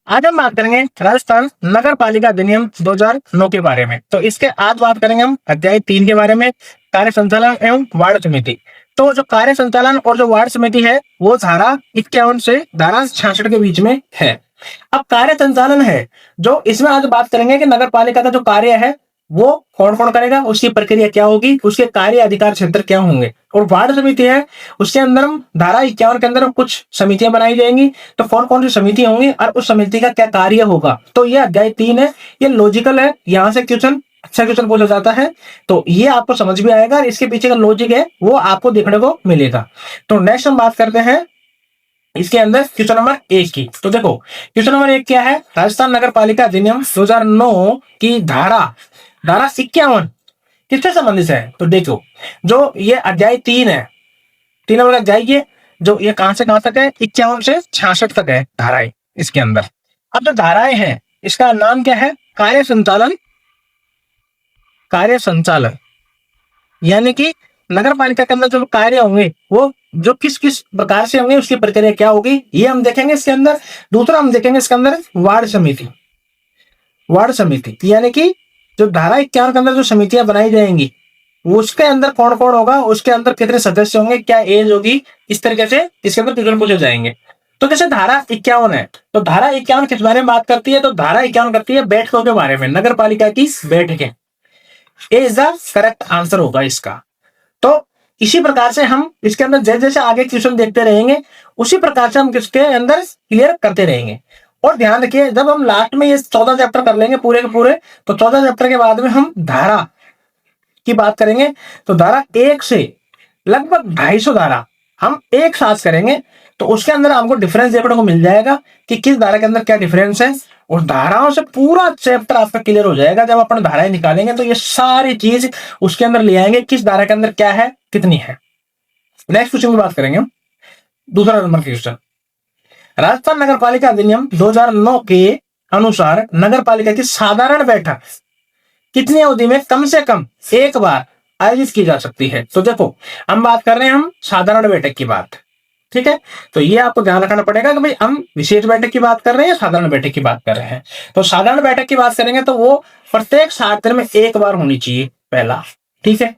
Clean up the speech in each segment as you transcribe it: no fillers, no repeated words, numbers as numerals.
आज हम बात करेंगे राजस्थान नगर पालिका अधिनियम 2009 के बारे में। तो इसके आज बात करेंगे हम अध्याय 3 के बारे में, कार्य संचालन एवं वार्ड समिति। तो जो कार्य संचालन और जो वार्ड समिति है वो धारा 51 से धारा 66 के बीच में है। अब कार्य संचालन है जो इसमें आज बात करेंगे कि नगर पालिका का जो कार्य है वो कौन कौन करेगा, उसकी प्रक्रिया क्या होगी, उसके कार्य अधिकार क्षेत्र क्या होंगे। और वार्ड समिति है उसके अंदर हम धारा 51 के अंदर कुछ समितियां बनाई जाएंगी। तो कौन कौन सी समितियां होंगी और उस समिति का क्या कार्य होगा। तो ये अध्याय 3 है, ये लॉजिकल है, यहाँ से क्वेश्चन अच्छा क्वेश्चन पूछा जाता है। तो ये आपको समझ भी आएगा और इसके पीछे का लॉजिक है वो आपको देखने को मिलेगा। तो नेक्स्ट हम बात करते हैं इसके अंदर क्वेश्चन नंबर 1 की। तो देखो क्वेश्चन नंबर 1 क्या है, राजस्थान नगर पालिका अधिनियम 2009 की धारा 51 किससे संबंधित है। तो देखो जो ये अध्याय 3 है, 3 नंबर अध्याय ये जो ये कहां से कहां तक है, 51 से 66 तक है धाराएं इसके अंदर। अब जो धाराएं हैं इसका नाम क्या है, कार्य संचालन। कार्य संचालन यानी कि नगर पालिका के अंदर जो कार्य होंगे वो जो किस किस प्रकार से होंगे, उसकी प्रक्रिया क्या होगी, ये हम देखेंगे इसके अंदर। दूसरा हम देखेंगे इसके अंदर वार्ड समिति। वार्ड समिति यानी कि जो धारा 51 के अंदर जो समितियां बनाई जाएंगी उसके अंदर कौन कौन होगा, उसके अंदर कितने सदस्य होंगे, क्या एज होगी, इस तरीके से इसके अंदर क्वेश्चन पूछे जाएंगे। तो जैसे धारा 51 है तो धारा 51 किस बारे में बात करती है, तो धारा 51 करती है बैठकों के बारे में, नगर पालिका की बैठकें। ए इज द करेक्ट आंसर होगा इसका। तो इसी प्रकार से हम इसके अंदर जैसे जैसे आगे क्वेश्चन देखते रहेंगे उसी प्रकार से हम किसके अंदर क्लियर करते रहेंगे। और ध्यान रखिए जब हम लास्ट में ये 14 चैप्टर कर लेंगे पूरे के पूरे, तो 14 चैप्टर के बाद में हम धारा की बात करेंगे। तो धारा 1 से लगभग 250 धारा हम एक साथ करेंगे। तो उसके अंदर हमको डिफरेंस देखने को मिल जाएगा कि किस धारा के अंदर क्या डिफरेंस है, और धाराओं से पूरा चैप्टर आपका क्लियर हो जाएगा। जब अपन धाराएं निकालेंगे तो ये सारी चीज उसके अंदर ले आएंगे, किस धारा के अंदर क्या है, कितनी है। नेक्स्ट क्वेश्चन की बात करेंगे हम, दूसरा नंबर क्वेश्चन। राजस्थान नगर पालिका अधिनियम 2009 के अनुसार नगर पालिका की साधारण बैठक कितनी अवधि में कम से कम एक बार आयोजित की जा सकती है। तो देखो हम बात कर रहे हैं हम साधारण बैठक की बात, ठीक है। तो ये आपको ध्यान रखना पड़ेगा कि भाई हम विशेष बैठक की बात कर रहे हैं या साधारण बैठक की बात कर रहे हैं। तो साधारण बैठक की बात करेंगे तो वो प्रत्येक 7 दिन में एक बार होनी चाहिए पहला, ठीक है।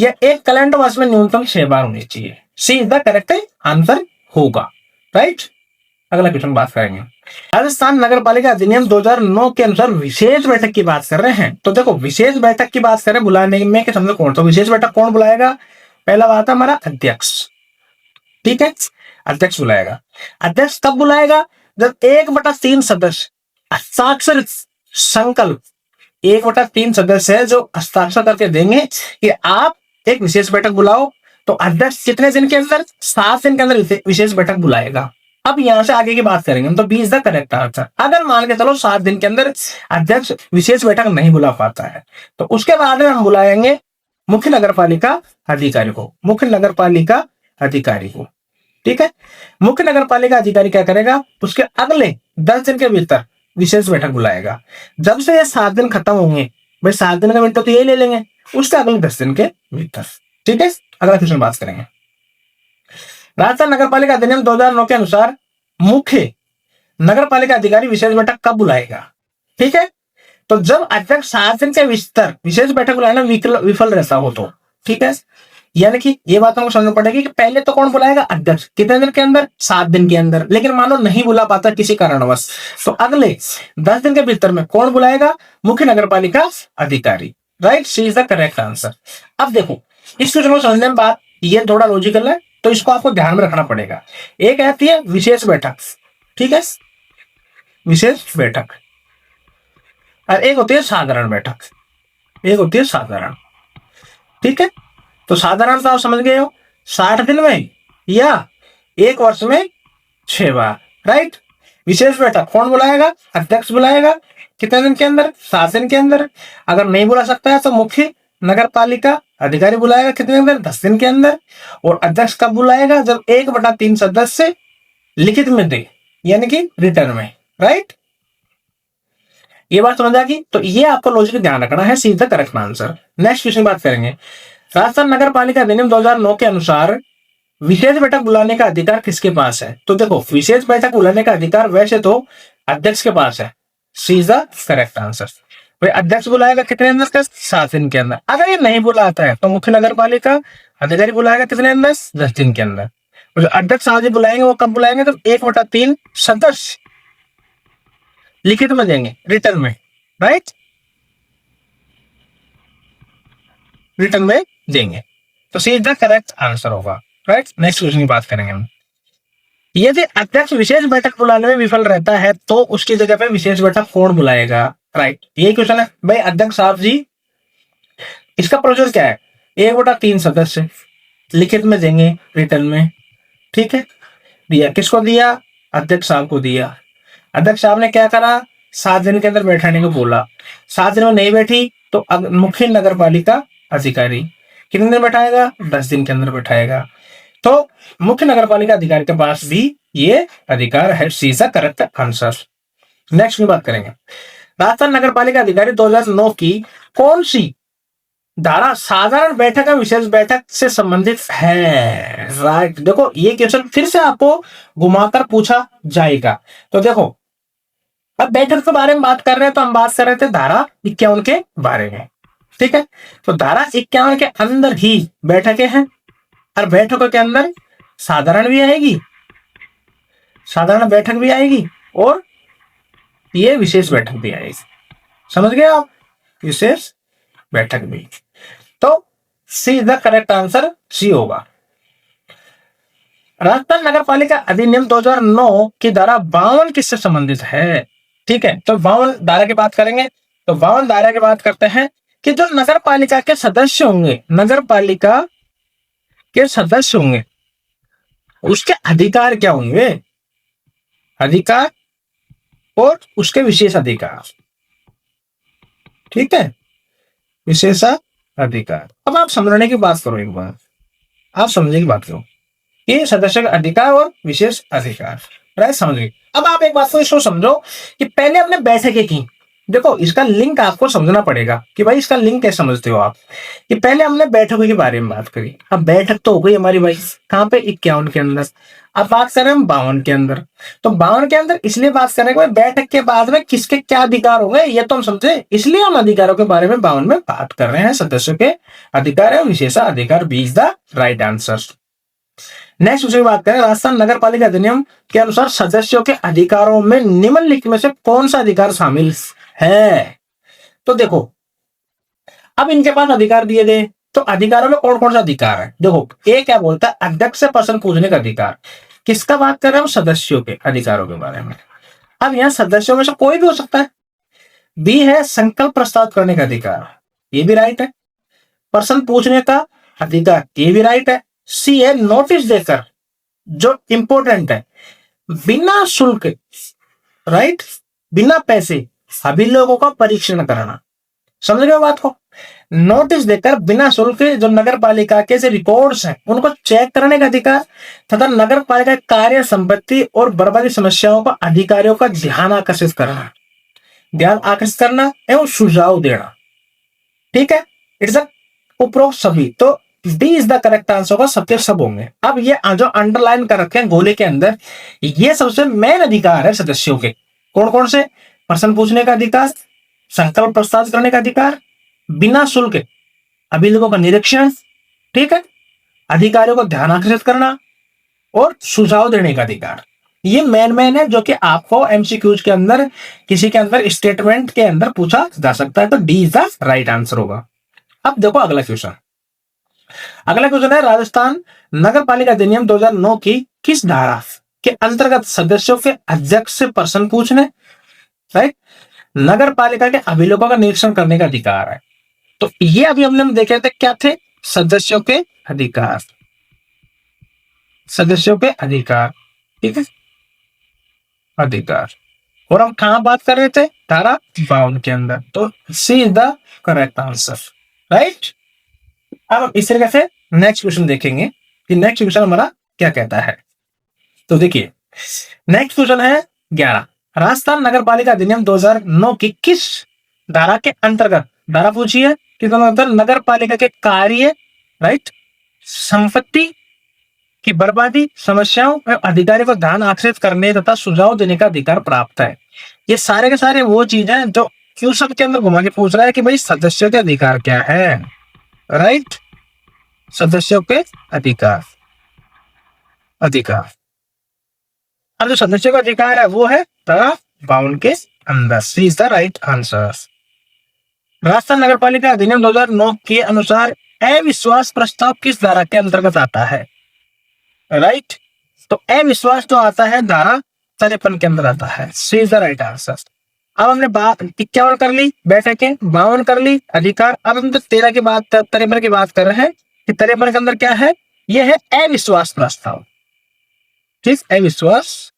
या एक कैलेंडर मास में न्यूनतम 6 बार होनी चाहिए। सी इज द करेक्ट आंसर होगा, राइट। अगला क्वेश्चन बात करेंगे, राजस्थान नगर पालिका अधिनियम 2009 के अनुसार विशेष बैठक की बात कर रहे हैं। तो देखो विशेष बैठक की बात करें बुलाने में कि समझो कौन, तो विशेष बैठक कौन बुलाएगा, पहला बात है हमारा अध्यक्ष, ठीक है, अध्यक्ष बुलाएगा। अध्यक्ष कब बुलाएगा, जब 1/3 सदस्य हस्ताक्षर संकल्प 1/3 सदस्य है जो हस्ताक्षर करके देंगे कि आप एक विशेष बैठक बुलाओ। तो अध्यक्ष कितने दिन के अंदर, 7 दिन के अंदर विशेष बैठक बुलाएगा। अब यहां से आगे की बात करेंगे तो B is the correct answer. अगर मान के चलो 7 दिन के अंदर अध्यक्ष विशेष बैठक नहीं बुला पाता है तो उसके बाद में हम बुलाएंगे मुख्य नगर पालिका अधिकारी को, मुख्य नगर पालिका अधिकारी को, ठीक है। मुख्य नगर पालिका अधिकारी क्या करेगा, उसके अगले 10 दिन के भीतर विशेष बैठक बुलाएगा। जब से ये 7 दिन खत्म होंगे, भाई 7 दिन का मिनट तो ये ले लेंगे, उसके अगले 10 दिन के भीतर, ठीक है। अगला क्वेश्चन बात करेंगे, राजस्थान नगर पालिका अधिनियम 2009 के अनुसार मुख्य नगर पालिका अधिकारी विशेष बैठक कब बुलाएगा, ठीक है। तो जब अध्यक्ष 7 दिन के भीतर विशेष बैठक बुलाना विफल रहता हो तो, ठीक है। यानी कि ये बात हमको समझना पड़ेगी कि पहले तो कौन बुलाएगा, अध्यक्ष, कितने दिन के अंदर, 7 दिन के अंदर। लेकिन मानो नहीं बुला पाता किसी कारणवश तो अगले 10 दिन के भीतर में कौन बुलाएगा, मुख्य नगर पालिका अधिकारी, right. C is the correct answer. अब देखो इस क्वेश्चन को समझने में बात ये थोड़ा लॉजिकल है तो इसको आपको ध्यान में रखना पड़ेगा। एक आती है विशेष बैठक, ठीक है, विशेष बैठक, और एक होती है साधारण बैठक, एक होती है साधारण, ठीक है। तो साधारण तो आप समझ गए हो 60 दिन में या 1 वर्ष में 6 बार, राइट। विशेष बैठक कौन बुलाएगा, अध्यक्ष बुलाएगा, कितने दिन के अंदर, 7 दिन के अंदर। अगर नहीं बुला सकता है तो मुख्य नगर पालिका अधिकारी बुलाएगा, कितने दिन, 10 दिन के अंदर। और अध्यक्ष कब बुलाएगा, जब 1/3 सदस्य लिखित में दे, यानी कि रिटर्न में, राइट। ये बात समझ आ गई। तो ये आपको लॉजिक ध्यान रखना है, सीधा करेक्ट आंसर। नेक्स्ट क्वेश्चन बात करेंगे, राजस्थान नगर पालिका अधिनियम 2009 के अनुसार विशेष बैठक बुलाने का अधिकार किसके पास है। तो देखो विशेष बैठक बुलाने का अधिकार वैसे तो अध्यक्ष के पास है। C is the correct answer. भाई अध्यक्ष बुलाएगा कितने अंदर का? 7 दिन के अंदर। अगर ये नहीं बुलाता है तो मुख्य नगर पालिका अधिकारी बुलाएगा कितने अंदर? 10 दिन के अंदर। और जो अध्यक्ष आज बुलाएंगे वो कब बुलाएंगे? तो 1/3 सदस्य लिखित में देंगे, रिटर्न में, राइट, रिटर्न में देंगे। तो C is the correct answer होगा, राइट। नेक्स्ट क्वेश्चन की बात करेंगे हम। यदि अध्यक्ष विशेष बैठक बुलाने में विफल रहता है तो उसकी जगह पे विशेष बैठक कौन बुलाएगा? राइट, यही क्वेश्चन है भाई। अध्यक्ष साहब जी, इसका प्रोसेस क्या है? 1/3 सदस्य लिखित में देंगे, रिटर्न में, ठीक है। दिया किसको दिया? अध्यक्ष साहब को दिया। अध्यक्ष साहब ने क्या करा? 7 दिन के अंदर बैठाने को बोला। 7 दिन में नहीं बैठी तो मुख्य नगर पालिका अधिकारी कितने दिन बैठाएगा? 10 दिन के अंदर बैठाएगा। तो मुख्य नगर पालिका अधिकारी के पास भी ये अधिकार है। C is the correct answer. Next की बात करेंगे। राजस्थान नगर पालिका अधिकारी 2009 की कौन सी धारा साधारण बैठक या विशेष बैठक से संबंधित है? राइट, देखो ये क्वेश्चन फिर से आपको घुमाकर पूछा जाएगा। तो देखो, अब बैठक के बारे में बात कर रहे हैं तो हम बात कर रहे थे धारा 51 के बारे में, ठीक है। तो धारा 51 के अंदर ही बैठकें हैं और बैठकों के अंदर साधारण भी आएगी, साधारण बैठक भी आएगी और ये विशेष बैठक भी आएगी। समझ गए आप? विशेष बैठक भी। तो C is the correct answer, सी होगा। राजस्थान नगर पालिका अधिनियम 2009 की धारा 52 किससे संबंधित है? ठीक है, तो 52 धारा की बात करेंगे। तो 52 धारा की बात करते हैं कि जो नगर पालिका के सदस्य होंगे, नगर पालिका के सदस्य होंगे, उसके अधिकार क्या होंगे? अधिकार और उसके विशेष अधिकार, ठीक है, विशेषाधिकार। अब आप समझने की बात करो, एक बार आप समझने की बात करो कि सदस्य का अधिकार और विशेष अधिकार, राइट, समझ गए। अब आप एक बात को इसको समझो कि पहले हमने बैठकें की। देखो इसका लिंक आपको समझना पड़ेगा कि भाई इसका लिंक कैसे समझते हो आप, कि पहले हमने बैठकों के बारे में बात करी। अब बैठक तो हो गई हमारी भाई कहां पे? 51 के अंदर। अब बात करें हम 52 के अंदर। तो 52 के अंदर इसलिए बात करें कि बैठक के बाद में किसके क्या अधिकार होंगे ये तो हम समझे, इसलिए हम अधिकारों के बारे में 52 में बात कर रहे हैं। सदस्यों के अधिकार है, विशेषाधिकार B is the right answer. Next विषय की बात करें। राजस्थान नगर पालिका अधिनियम के अनुसार सदस्यों के अधिकारों में निम्नलिखित में से कौन सा अधिकार शामिल है? तो देखो अब इनके पास अधिकार दिए गए, तो अधिकारों में कौन कौन सा अधिकार है? देखो ए क्या बोलता है? अध्यक्ष से प्रश्न पूछने का अधिकार। किसका बात कर रहे हैं? सदस्यों के अधिकारों के बारे में। अब यहां सदस्यों में से कोई भी हो सकता है। बी है संकल्प प्रस्ताव करने का अधिकार, ये भी राइट है। प्रश्न पूछने का अधिकार, ये भी राइट है। सी है नोटिस देकर, जो इंपॉर्टेंट है, बिना शुल्क, राइट, बिना पैसे सभी लोगों का परीक्षण कराना। समझ गए बात को? नोटिस देकर बिना शुल्क जो नगर पालिका के जो रिकॉर्ड्स हैं उनको चेक करने का अधिकार, तथा नगर पालिका कार्य संपत्ति और बर्बादी समस्याओं का अधिकारियों का ध्यान आकर्षित करना, ध्यान आकर्षित करना एवं सुझाव देना, ठीक है। इट्स उपरोक्त सभी। तो D is the correct answer होगा, सबके सब होंगे। अब ये जो अंडरलाइन कर रखे हैं गोले के अंदर, ये सबसे मेन अधिकार है सदस्यों के। कौन कौन से? प्रश्न पूछने का अधिकार, संकल्प प्रस्ताव करने का अधिकार, बिना शुल्क अभिलेखों का निरीक्षण, ठीक है, अधिकारियों को ध्यान आकर्षित करना और सुझाव देने का अधिकार। ये मेन है जो कि आपको एमसीक्यूज के अंदर किसी के अंदर स्टेटमेंट के अंदर पूछा जा सकता है। तो D is the right answer होगा। अब देखो अगला क्वेश्चन। अगला क्वेश्चन है राजस्थान नगर पालिका अधिनियम 2009 की किस धारा के अंतर्गत सदस्यों के अध्यक्ष से प्रश्न पूछने, राइट, नगर पालिका के अभिलेखों का निरीक्षण करने का अधिकार है? तो ये अभी हमने देखे थे क्या थे? सदस्यों के अधिकार, सदस्यों के अधिकार, ठीक है, अधिकार। और हम कहां बात कर रहे थे? धारा 52 के अंदर। तो C is the correct answer, right. अब हम इस तरीके से नेक्स्ट क्वेश्चन देखेंगे कि नेक्स्ट क्वेश्चन हमारा क्या कहता है। तो देखिए नेक्स्ट क्वेश्चन है 11। राजस्थान नगर पालिका अधिनियम 2009 की किस धारा के अंतर्गत, धारा पूछिए कि नगर पालिका के कार्य, राइट, संपत्ति कि बर्बादी, समस्याओं और अधिकारी पर ध्यान आकर्षित करने तथा सुझाव देने का अधिकार प्राप्त है। ये सारे के सारे वो चीजें हैं जो क्वेश्चन के अंदर घुमा के पूछ रहा है कि भाई सदस्यों के अधिकार क्या है, राइट। सदस्यों के अधिकार, अधिकार। अब जो सदस्यों का अधिकार है वो है धारा 52 के अंदर। C is the right answer. Rajasthan नगर पालिका अधिनियम 2009 के अनुसार अविश्वास प्रस्ताव किस धारा के अंतर्गत आता है, राइट। तो अविश्वास जो आता है धारा 53 के अंदर आता है। C is the right answer. अब हमने बात 51 कर ली, बैठकें 52 कर ली, अधिकार। अब हम तो 13 की बात 53 की बात कर रहे हैं कि 53 के अंदर क्या है, यह है अविश्वास प्रस्ताव। ठीक, अविश्वास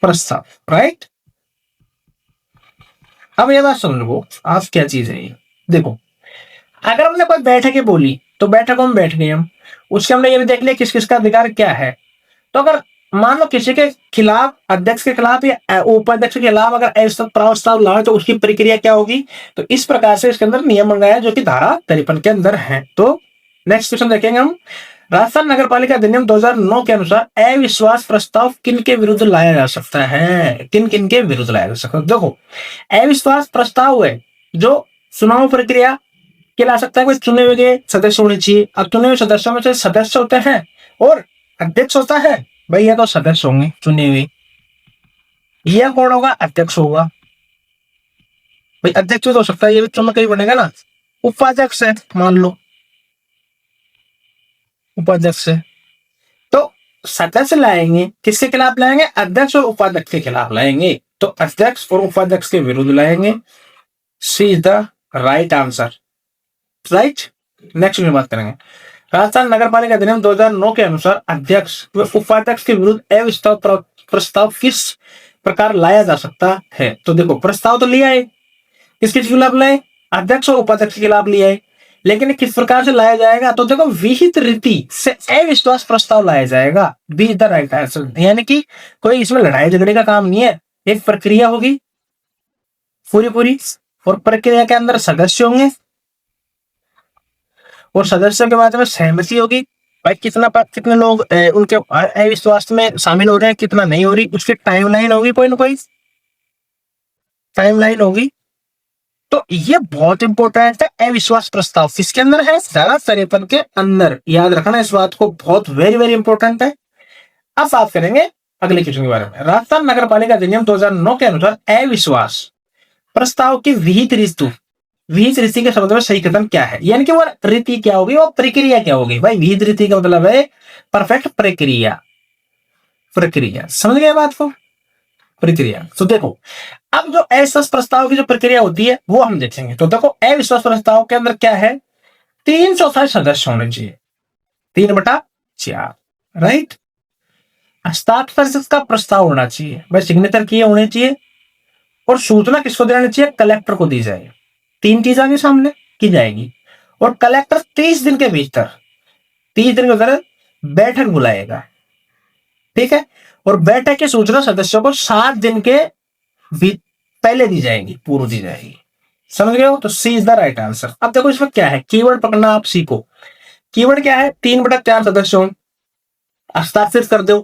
प्रस्ताव, राइट। अब ये बात सुन लो आप, क्या चीज है ये देखो। अगर हमने कोई बैठकें बोली तो बैठकों में बैठ गए हम, उसके हमने ये भी देख लिया किस किस का अधिकार क्या है। तो अगर मान लो किसी के खिलाफ, अध्यक्ष के खिलाफ या उपाध्यक्ष के खिलाफ अगर ऐसा प्रस्ताव लाए तो उसकी प्रक्रिया क्या होगी। तो इस प्रकार से इसके अंदर नियम बनाया जो कि धारा 53 के अंदर है। तो नेक्स्ट क्वेश्चन देखेंगे हम। राजस्थान नगर पालिका अधिनियम 2009 के अनुसार अविश्वास प्रस्ताव किन के विरुद्ध लाया जा सकता है, किन किन के विरुद्ध लाया जा सकता है। देखो, अविश्वास प्रस्ताव है जो चुनाव प्रक्रिया के ला सकता है। कोई चुने हुए सदस्य होने चाहिए। अब चुने हुए सदस्यों में से सदस्य होते हैं और अध्यक्ष होता है। भाई ये तो सदस्य होंगे चुने हुए। यह कौन होगा, अध्यक्ष होगा। भाई अध्यक्ष तो हो सकता है, ये भी चुन के ही बनेगा ना। उपाध्यक्ष है, मान लो उपाध्यक्ष है। तो सदस्य लाएंगे, किसके खिलाफ लाएंगे, अध्यक्ष और उपाध्यक्ष के खिलाफ लाएंगे। तो अध्यक्ष और उपाध्यक्ष के विरुद्ध लाएंगे। C is the right answer, right. Next में बात करेंगे। राजस्थान नगर पालिका अधिनियम 2009 के अनुसार अध्यक्ष व उपाध्यक्ष के विरुद्ध अविश्वास प्रस्ताव किस प्रकार लाया जा सकता है। तो देखो, प्रस्ताव तो लिया है, किसके खिलाफ लाए, अध्यक्ष और उपाध्यक्ष के खिलाफ लिया है, लेकिन किस प्रकार से लाया जाएगा। तो देखो, विहित रीति से अविश्वास प्रस्ताव लाया जाएगा। B is the right answer. यानी कि कोई इसमें लड़ाई झगड़े का काम नहीं है, एक प्रक्रिया होगी पूरी पूरी, और प्रक्रिया के अंदर सदस्य होंगे और सदस्यों के बारे में सहमति होगी। भाई कितने लोग उनके अविश्वास में शामिल हो रहे हैं, कितना नहीं हो रही, उसकी टाइमलाइन होगी, कोई ना कोई टाइमलाइन होगी। तो ये बहुत इंपॉर्टेंट है। अविश्वास प्रस्ताव किसके अंदर है, धारा 53 के अंदर। याद रखना इस बात को, बहुत वेरी वेरी इंपॉर्टेंट है। अब बात करेंगे अगले क्वेश्चन के बारे में। राजस्थान नगर पालिका अधिनियम 2009 के अनुसार अविश्वास प्रस्ताव की विहित रीति, विहित रीति के शब्द में सही कथन क्या है। यानी कि वो रीति क्या होगी, वो प्रक्रिया क्या होगी। भाई विहित रीति का मतलब है परफेक्ट प्रक्रिया, प्रक्रिया। समझ गए बात को, प्रक्रिया। तो देखो, अब जो अविश्वास प्रस्ताव की जो प्रक्रिया होती है वो हम देखेंगे। तो देखो, अविश्वास प्रस्ताव के अंदर क्या है, 3/4 सदस्य होने चाहिए, 3/4, राइट। हस्ताक्षर का प्रस्ताव होना चाहिए, भाई सिग्नेचर किए होने चाहिए। और सूचना किसको देनी चाहिए, कलेक्टर को दी जाएगी। 3 चीज आगे सामने की जाएगी। और कलेक्टर 30 दिन के भीतर, 30 दिन के भीतर बैठक बुलाएगा, ठीक है। और बैठक की सूचना सदस्यों को 7 दिन के पहले दी जाएगी, पूर्व दी जाएगी। समझ गए हो। तो C is the right answer. अब देखो इसमें क्या है, कीवर्ड पकड़ना आप सीखो। कीवर्ड क्या है, 3/4 सदस्यों, हस्ताक्षर कर दो,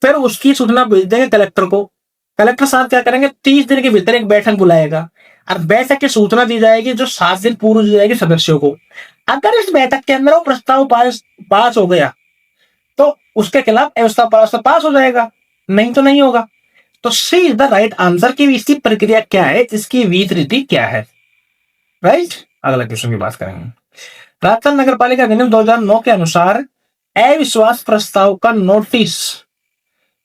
फिर उसकी सूचना भेज देंगे कलेक्टर को। कलेक्टर साहब क्या करेंगे, 30 दिन के भीतर एक बैठक बुलाएगा और बैठक की सूचना दी जाएगी जो 7 दिन पूर्व दी जाएगी सदस्यों को। अगर इस बैठक के अंदर वो प्रस्ताव पास हो गया तो उसके खिलाफ अविश्वास पास हो जाएगा, नहीं तो नहीं होगा। तो C is the right answer की इसकी प्रक्रिया क्या है, इसकी विहित रीति क्या है, राइट। अगला क्वेश्चन की बात करेंगे। राजस्थान नगर पालिका अधिनियम 2009 के अनुसार अविश्वास प्रस्ताव का नोटिस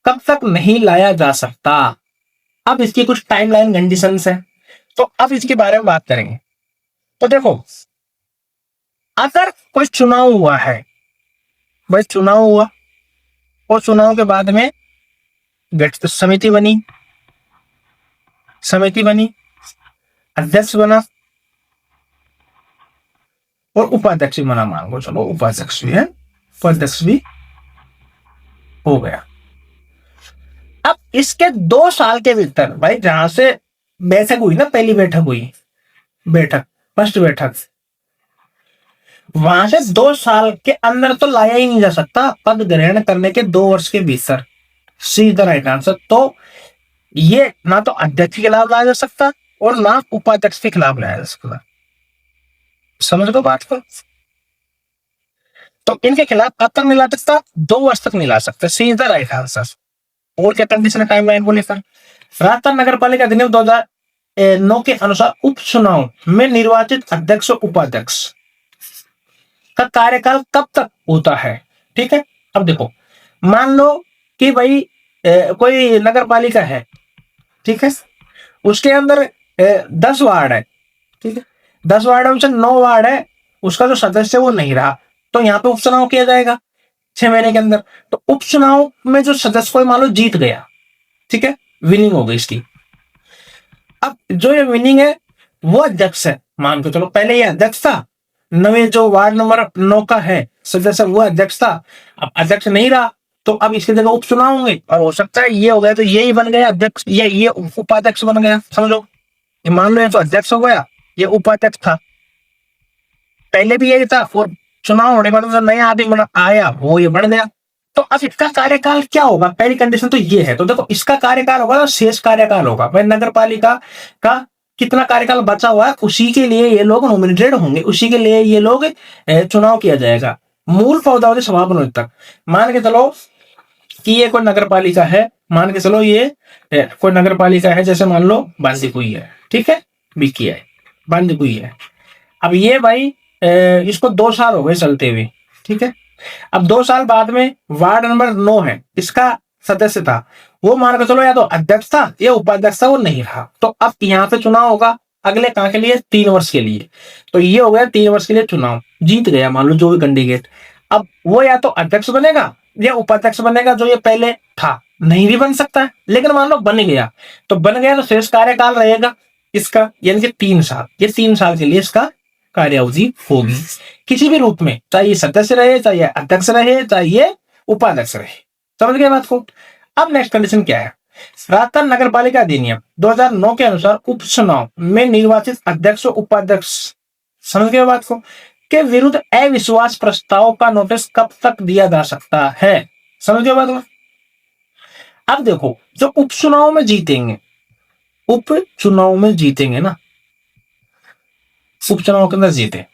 कब तक नहीं लाया जा सकता। अब इसकी कुछ टाइमलाइन कंडीशंस है, तो अब इसके बारे में बात करेंगे। तो देखो, अगर कोई चुनाव हुआ है, भाई चुनाव हुआ और चुनाव के बाद में गठित समिति बनी, अध्यक्ष बना और उपाध्यक्ष भी बना। मान लो चलो उपाध्यक्ष भी है, उपाध्यक्ष भी हो गया। अब इसके 2 साल के भीतर, भाई जहां से बैठक हुई ना, पहली बैठक हुई, फर्स्ट बैठक, वहां से 2 साल के अंदर तो लाया ही नहीं जा सकता, पद ग्रहण करने के 2 वर्ष के भीतर। सीधा राइट आंसर। तो ये ना तो अध्यक्ष के खिलाफ लाया जा सकता और ना उपाध्यक्ष के खिलाफ लाया जा सकता। समझ लो बात को। तो इनके खिलाफ कब तक नहीं ला सकता? 2 वर्ष तक नहीं ला सकते। सीधा राइट आंसर। और क्या कंडीशन है टाइमलाइन को लेकर? राजस्थान नगर पालिका अधिनियम 2009 के अनुसार उपचुनाव में निर्वाचित अध्यक्ष और उपाध्यक्ष का कार्यकाल कब तक होता है? ठीक है, अब देखो, मान लो कि भाई कोई नगर पालिका है, ठीक है, उसके अंदर 10 वार्ड है, ठीक है, 10 वार्ड में से 9 वार्ड है, उसका जो सदस्य वो नहीं रहा, तो यहाँ पे उपचुनाव किया जाएगा 6 महीने के अंदर। तो उपचुनाव में जो सदस्य कोई मान लो जीत गया, ठीक है, विनिंग हो गई इसकी। अब जो ये विनिंग है वो अध्यक्ष है, मान के चलो पहले ये अध्यक्ष था, नवे जो वार्ड नंबर 9 का है सदस्य वो अध्यक्ष था, अब अध्यक्ष नहीं रहा, तो अब इसकी जगह उपचुनाव होंगे, और हो सकता है ये हो गया तो यही बन गया अध्यक्ष, या ये उपाध्यक्ष बन गया। समझो, ये मान लो ये तो अध्यक्ष हो गया, ये उपाध्यक्ष था, पहले भी यही था, और चुनाव होने के बाद नया आदमी आया वो ये बन गया। तो अब इसका कार्यकाल क्या होगा? पहली कंडीशन तो ये है। तो देखो, इसका कार्यकाल होगा तो शेष कार्यकाल होगा, भाई नगर पालिका का कितना कार्यकाल बचा हुआ है उसी के लिए ये लोग नॉमिनेटेड होंगे, उसी के लिए ये लोग चुनाव किया जाएगा। मूल पदावधि समापन होने तक। मान के चलो कि ये कोई नगर पालिका है, मान के चलो ये कोई नगर पालिका है, जैसे मान लो बांदीकुई है, ठीक है, बीकी है, बांदीकुई है। अब ये भाई इसको 2 साल हो गए चलते हुए, ठीक है। अब 2 साल बाद में वार्ड नंबर 9 है, इसका सदस्य था, वो मान के चलो या तो अध्यक्ष था या उपाध्यक्ष था, वो नहीं रहा, तो अब यहाँ पे चुनाव होगा अगले कहाँ के लिए? 3 वर्ष के लिए। तो ये हो गया 3 वर्ष के लिए चुनाव, जीत गया मान लो जो भी कैंडिडेट। अब वो या तो अध्यक्ष बनेगा या उपाध्यक्ष बनेगा, जो ये पहले था। नहीं भी बन सकता है, लेकिन मान लो बन गया, तो बन गया तो शेष कार्यकाल रहेगा इसका, यानी कि 3 साल। ये 3 साल के लिए इसका कार्यावधि होगी, किसी भी रूप में, चाहे ये सदस्य रहे, चाहे ये अध्यक्ष रहे, चाहे ये उपाध्यक्ष रहे। समझ गए बात को? अब नेक्स्ट कंडीशन क्या है? राजस्थान नगर पालिका अधिनियम 2009 के अनुसार उपचुनाव में निर्वाचित अध्यक्ष और उपाध्यक्ष, समझ गए बात को, के विरुद्ध अविश्वास प्रस्ताव का नोटिस कब तक दिया जा सकता है? समझ गए बात को? अब देखो, जो उपचुनाव में जीतेंगे, उपचुनाव में जीतेंगे ना, उपचुनाव के अंदर जीते,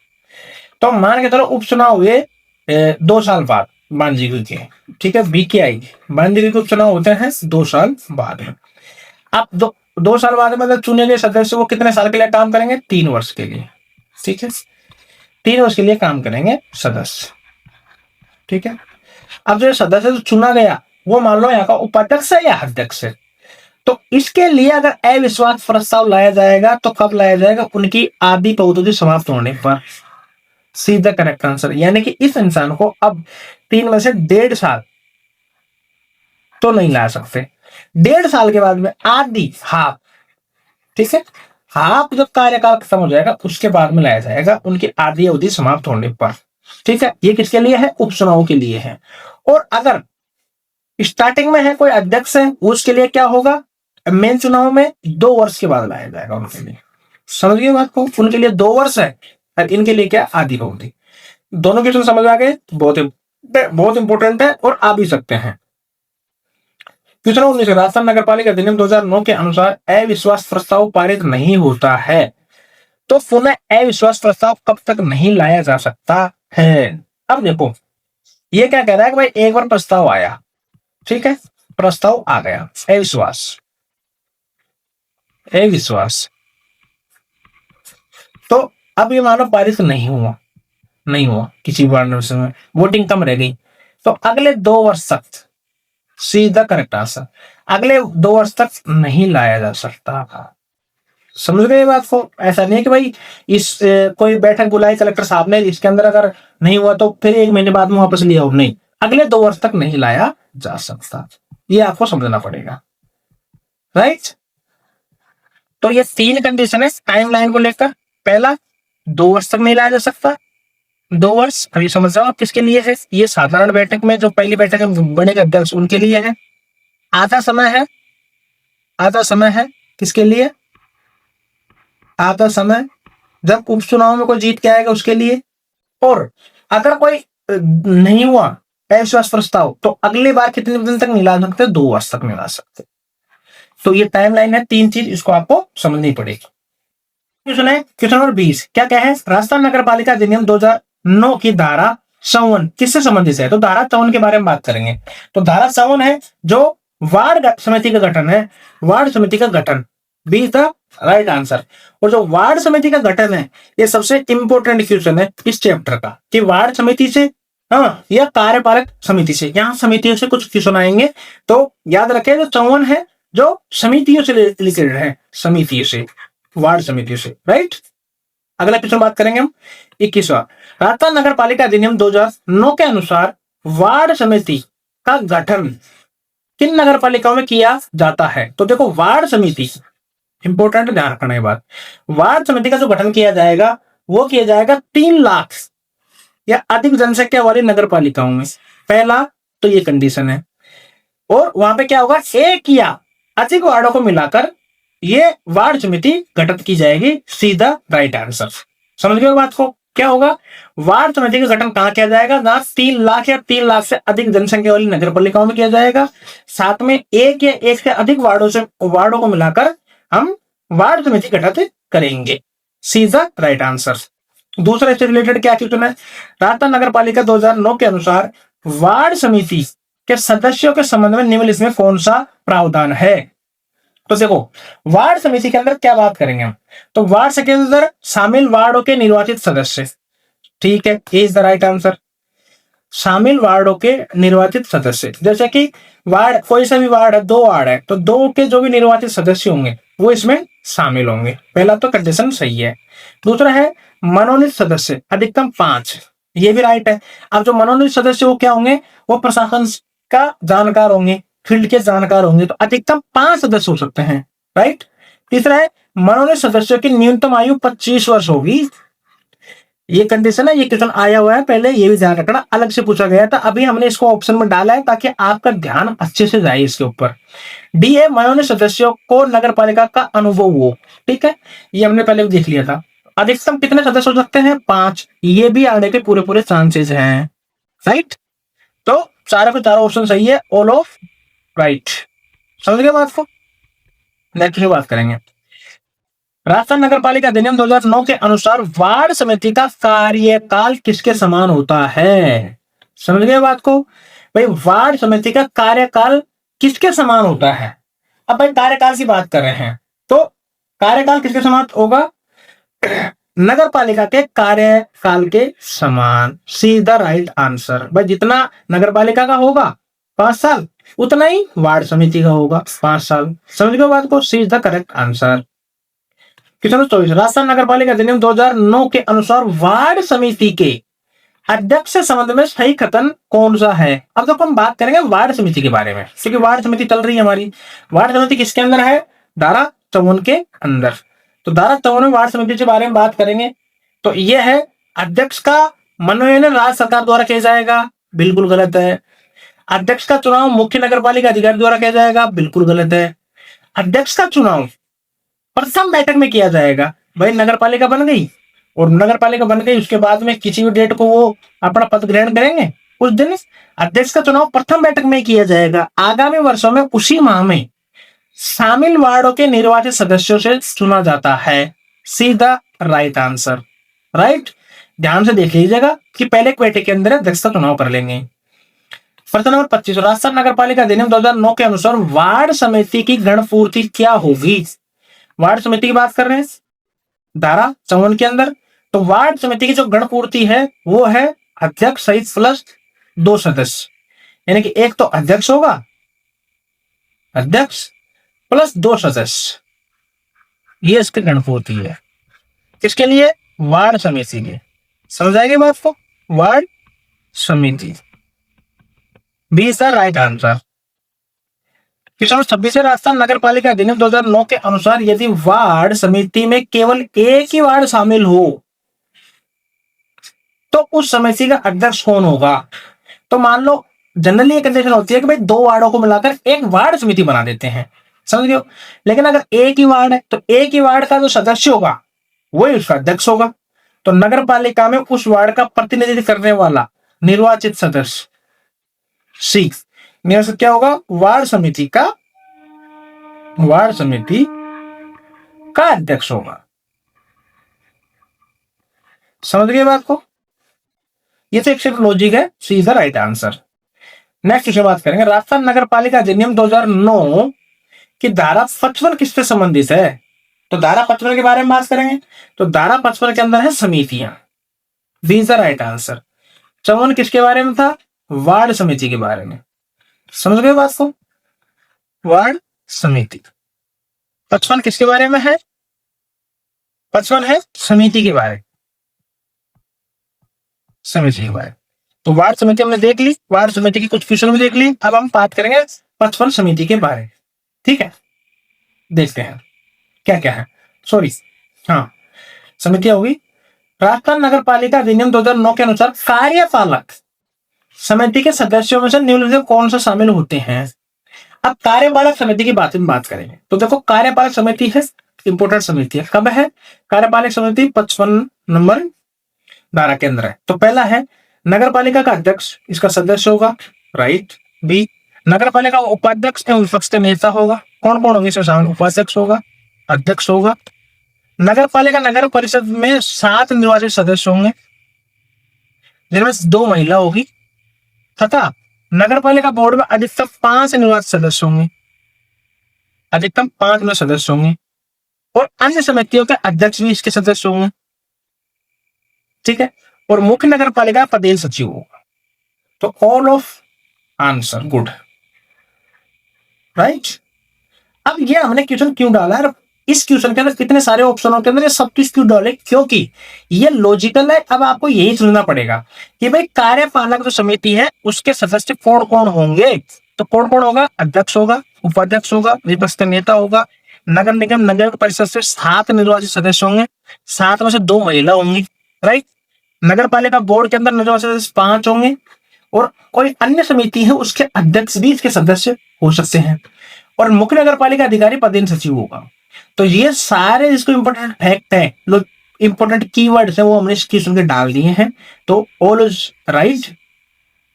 तो मान के चलो उपचुनाव हुए 2 साल बाद बांदीकुई के, ठीक है, बीके आएगी, बांदीकुई के उपचुनाव होते हैं 2 साल बाद में। अब 2 साल बाद मतलब चुने गए सदस्य वो कितने साल के लिए काम करेंगे? 3 वर्ष के लिए, ठीक है, 3 वर्ष के लिए काम करेंगे सदस्य, ठीक है। अब जो सदस्य जो चुना गया वो मान लो यहाँ का उपाध्यक्ष है या अध्यक्ष है, तो इसके लिए अगर अविश्वास प्रस्ताव लाया जाएगा तो कब लाया जाएगा? उनकी आदि पदवी समाप्त होने पर। सीधा करेक्ट आंसर। यानी कि इस इंसान को अब 3 में से 1.5 साल तो नहीं ला सकते, 1.5 साल के बाद में आदि, हाफ, ठीक है, हाफ जब कार्यकाल खत्म हो जाएगा उसके बाद में लाया जाएगा, उनकी आदि अवधि समाप्त होने पर, ठीक है। ये किसके लिए है? उपचुनाव के लिए है। और अगर स्टार्टिंग में है कोई अध्यक्ष है, उसके लिए क्या होगा? मेन चुनाव में 2 वर्ष के बाद लाया जाएगा उनके लिए। समझिए बात को, उनके लिए 2 वर्ष है और इनके लिए क्या? आदि अवधि। दोनों क्वेश्चन समझ आ गए? बहुत इंपॉर्टेंट है और आ भी सकते हैं। क्वेश्चन 19, राजस्थान नगर पालिका अधिनियम 2009 के अनुसार अविश्वास प्रस्ताव पारित नहीं होता है तो पुनः अविश्वास प्रस्ताव कब तक नहीं लाया जा सकता है? अब देखो, ये क्या कह रहा है कि भाई एक बार प्रस्ताव आया, ठीक है, प्रस्ताव आ गया अविश्वास, अविश्वास, तो अब ये मानो पारित नहीं हुआ, नहीं हुआ किसी वार्ड में, वोटिंग कम रह गई, तो अगले 2 वर्ष तक, सीधा करेक्ट आंसर, अगले 2 वर्ष तक नहीं लाया जा सकता। समझ गए बात को? ऐसा नहीं है कि भाई इस कोई बैठक बुलाई कलेक्टर साहब ने, इसके अंदर अगर नहीं हुआ तो फिर 1 महीने बाद में वापस लिया हो, नहीं, अगले 2 वर्ष तक नहीं लाया जा सकता। ये आपको समझना पड़ेगा, राइट। तो ये 3 कंडीशन है टाइमलाइन को लेकर। पहला, 2 वर्ष तक नहीं लाया जा सकता, 2 वर्ष। अभी समझ जाओ आप किसके लिए है। ये साधारण बैठक में जो पहली बैठक में बनेगा अध्यक्ष, उनके लिए है। आधा समय है, आधा समय है किसके लिए? आधा समय जब उपचुनाव में कोई जीत के आएगा उसके लिए, और अगर कोई नहीं हुआ अविश्वास प्रस्ताव तो अगली बार कितने दिन तक नहीं ला सकते? 2 वर्ष तक नहीं ला सकते। तो ये टाइमलाइन है, 3 चीज इसको आपको समझनी पड़ेगी। क्वेश्चन है क्वेश्चन नंबर 20, क्या है? राजस्थान नगर पालिका अधिनियम 2009 की धारा 54 किससे संबंधित है? तो धारा 54 के बारे में बात करेंगे। तो धारा 54 है जो वार्ड समिति का गठन है, वार्ड समिति का गठन, बी द राइट आंसर। और जो वार्ड समिति का गठन है ये सबसे इंपॉर्टेंट क्वेश्चन है इस चैप्टर का, कि वार्ड समिति से या कार्यपालक समिति से, यहां समितियों से कुछ क्वेश्चन आएंगे। तो याद रखें जो 54 है जो समितियों से रिलेटेड है, समितियों से, वार्ड समितियों से, राइट। अगला क्वेश्चन बात करेंगे हम 21वां, राजस्थान नगर पालिका अधिनियम 2009 के अनुसार वार्ड समिति का गठन किन नगर पालिकाओं में किया जाता है? तो देखो वार्ड समिति, इंपॉर्टेंट ध्यान रखना ये बात, वार्ड समिति का जो गठन किया जाएगा वो किया जाएगा 3 लाख या अधिक जनसंख्या वाली नगर पालिकाओं में। पहला तो ये कंडीशन है। और वहां पे क्या होगा? 1 या अधिक वार्डों को मिलाकर ये वार्ड समिति गठित की जाएगी, सीधा राइट आंसर। समझ गए बात को? क्या होगा? वार्ड समिति का गठन कहां किया जाएगा? ना 3 लाख या 3 लाख से अधिक जनसंख्या वाली नगर पालिकाओं में किया जाएगा। साथ में 1 या 1 से अधिक वार्डों को मिलाकर हम वार्ड समिति गठित करेंगे, सीधा राइट आंसर। दूसरा इससे रिलेटेड क्या क्वेश्चन है? राजस्थान नगर पालिका 2009 के अनुसार वार्ड समिति के सदस्यों के संबंध में निम्नलिखित में कौन सा प्रावधान है? तो देखो वार्ड समिति के अंदर क्या बात करेंगे हम? तो वार्ड समिति के अंदर शामिल वार्डों के निर्वाचित सदस्य, ठीक है, इज द राइट आंसर। शामिल वार्डों के निर्वाचित सदस्य, जैसे कि वार्ड, कोई सा भी वार्ड है, 2 वार्ड है, तो 2 के जो भी निर्वाचित सदस्य होंगे वो इसमें शामिल होंगे। पहला तो कंडीशन सही है। दूसरा है मनोनीत सदस्य अधिकतम 5, ये भी राइट है। अब जो मनोनीत सदस्य वो क्या होंगे? वो प्रशासन का जानकार होंगे, फील्ड के जानकार होंगे, तो अधिकतम 5 सदस्य हो सकते हैं, राइट। तीसरा है मनोनीत सदस्यों की न्यूनतम आयु 25 वर्ष होगी, ये कंडीशन है। ये क्वेश्चन आया हुआ है पहले, ये भी ध्यान रखना, अलग से पूछा गया था, अभी हमने इसको ऑप्शन में डाला है ताकि आपका ध्यान अच्छे से जाए इसके ऊपर। डी है मनोनीत सदस्यों को नगर पालिका का अनुभव हो, ठीक है, ये हमने पहले भी देख लिया था। अधिकतम कितने सदस्य हो सकते हैं? 5, ये भी आने के पूरे पूरे चांसेस हैं, राइट। तो चारों के चारों ऑप्शन सही है, ऑल ऑफ राइट। समझ गए बात को? नेक्स्ट बात करेंगे, राजस्थान नगर पालिका अधिनियम 2009 के अनुसार वार्ड समिति का कार्यकाल किसके समान होता है? समझ गए बात को? भाई वार्ड समिति का कार्यकाल किसके समान होता है? अब भाई कार्यकाल की बात कर रहे हैं तो कार्यकाल किसके समान होगा? नगर पालिका के कार्यकाल के समान, सीधा राइट आंसर। भाई जितना नगर पालिका का होगा 5 साल, उतना ही वार्ड समिति का होगा 5 साल। समझ गए बात को? C is the correct answer. Question 24, Rajasthan नगर पालिका अधिनियम 2009 के अनुसार वार्ड समिति के अध्यक्ष से संबंध में सही कथन कौन सा है? अब तो हम बात करेंगे वार्ड समिति के बारे में, क्योंकि वार्ड समिति चल रही है हमारी। वार्ड समिति किसके अंदर है? धारा 54 के अंदर। तो धारा 54 में वार्ड समिति के बारे में बात करेंगे तो यह है, अध्यक्ष का मनोनयन राज्य सरकार द्वारा किया जाएगा, बिल्कुल गलत है। अध्यक्ष का चुनाव मुख्य नगर पालिका अधिकारी द्वारा किया जाएगा, बिल्कुल गलत है। अध्यक्ष का चुनाव प्रथम बैठक में किया जाएगा। भाई नगर पालिका बन गई और नगर पालिका बन गई, उसके बाद में किसी भी डेट को वो अपना पद ग्रहण करेंगे, उस दिन अध्यक्ष का चुनाव प्रथम बैठक में किया जाएगा। आगामी वर्षों में उसी माह में शामिल वार्डों के निर्वाचित सदस्यों से चुना जाता है, सीधा राइट आंसर, राइट। ध्यान से देख लीजिएगा कि पहले बैठक के अंदर अध्यक्ष का चुनाव कर लेंगे। प्रश्न नंबर 25, राजस्थान नगर पालिका अधिनियम 2009 के अनुसार वार्ड समिति की गणपूर्ति क्या होगी? वार्ड समिति की बात कर रहे हैं धारा 54 के अंदर। तो वार्ड समिति की जो गणपूर्ति है वो है अध्यक्ष सहित प्लस 2 सदस्य, यानी कि एक तो अध्यक्ष होगा, अध्यक्ष प्लस 2 सदस्य, ये इसकी गणपूर्ति है। किसके लिए? वार्ड समिति के। समझ आएगी बात को? वार्ड समिति, B is the right answer. Question 26 है, राजस्थान नगर पालिका अधिनियम 2009 के अनुसार यदि वार्ड समिति में केवल एक ही वार्ड शामिल हो तो उस समिति का अध्यक्ष कौन होगा? तो मान लो जनरली एक कंडीशन होती है कि भाई 2 वार्डों को मिलाकर एक वार्ड समिति बना देते हैं, समझ गए? लेकिन अगर एक ही वार्ड है तो एक ही वार्ड का जो सदस्य होगा वही उसका अध्यक्ष होगा। तो नगर पालिका में उस वार्ड का प्रतिनिधित्व करने वाला निर्वाचित सदस्य, सी नियम क्या होगा, वार्ड समिति का अध्यक्ष होगा। समझ गए बात को? ये तो एक सिर्फ लॉजिक है, C is the right answer. Next विषय बात करेंगे, राजस्थान नगर पालिका अधिनियम 2009 की धारा 55 किससे संबंधित है? तो धारा 55 के बारे में बात करेंगे। तो धारा 55 के अंदर है समितियां, दी द राइट आंसर। 54 किसके बारे में था? वार्ड समिति के बारे में। समझ गए बात को? वार्ड समिति। 55 किसके बारे में है? 55 है समिति के बारे में, समिति के बारे। तो वार्ड समिति हमने देख ली, वार्ड समिति की कुछ क्वेश्चन भी देख ली। अब हम बात करेंगे 55 समिति के बारे में। ठीक है, देखते हैं क्या क्या है। सॉरी, हाँ, समितियां होगी। राजस्थान नगर पालिका अधिनियम 2009 के अनुसार कार्यपालक समिति के सदस्यों में से निम्नलिखित कौन से शामिल होते हैं? अब कार्यपालक समिति की बात करेंगे। तो देखो, कार्यपालक समिति है, इंपोर्टेंट समिति है। कब है कार्यपालक समिति? 55 नंबर धारा के अंदर है। तो पहला है नगर पालिका का अध्यक्ष, इसका सदस्य होगा, राइट। बी, नगर पालिका उपाध्यक्ष एवं विपक्ष के नेता होगा। कौन कौन होंगे इसमें शामिल? उपाध्यक्ष होगा, अध्यक्ष होगा। नगर पालिका नगर परिषद में 7 निर्वाचित सदस्य होंगे, जिनमें 2 महिला होगी, तथा नगर पालिका बोर्ड में अधिकतम 5 निर्वाचित सदस्य होंगे, अधिकतम 5 सदस्य होंगे। और अन्य समितियों के अध्यक्ष भी इसके सदस्य होंगे। ठीक है, और मुख्य नगर पालिका प्रदेश सचिव होगा। तो all of answer good, right. अब ये हमने क्वेश्चन क्यों डाला है? इस क्वेश्चन के अंदर कितने सारे ऑप्शनों के अंदर ये सब चीज क्यों डाले? क्योंकि ये लॉजिकल है। अब आपको यही समझना पड़ेगा कि भाई कार्यपालक जो समिति है उसके सदस्य कौन कौन होंगे। तो कौन कौन होगा? अध्यक्ष होगा, उपाध्यक्ष होगा, विपक्ष का नेता होगा। नगर निगम नगर परिषद से 7 निर्वाचित सदस्य होंगे, 7 में से 2 महिला होंगी, राइट। नगर पालिका बोर्ड के अंदर निर्वाचित सदस्य 5 होंगे, और कोई अन्य समिति है उसके अध्यक्ष भी इसके सदस्य हो सकते हैं, और मुख्य नगर पालिका अधिकारी प्रदेश सचिव होगा। तो ये सारे इसको इंपॉर्टेंट फैक्ट है, लोग इंपॉर्टेंट कीवर्ड्स है, वो हमने इस क्वेश्चन के डाल दिए हैं। तो ऑल इज राइट।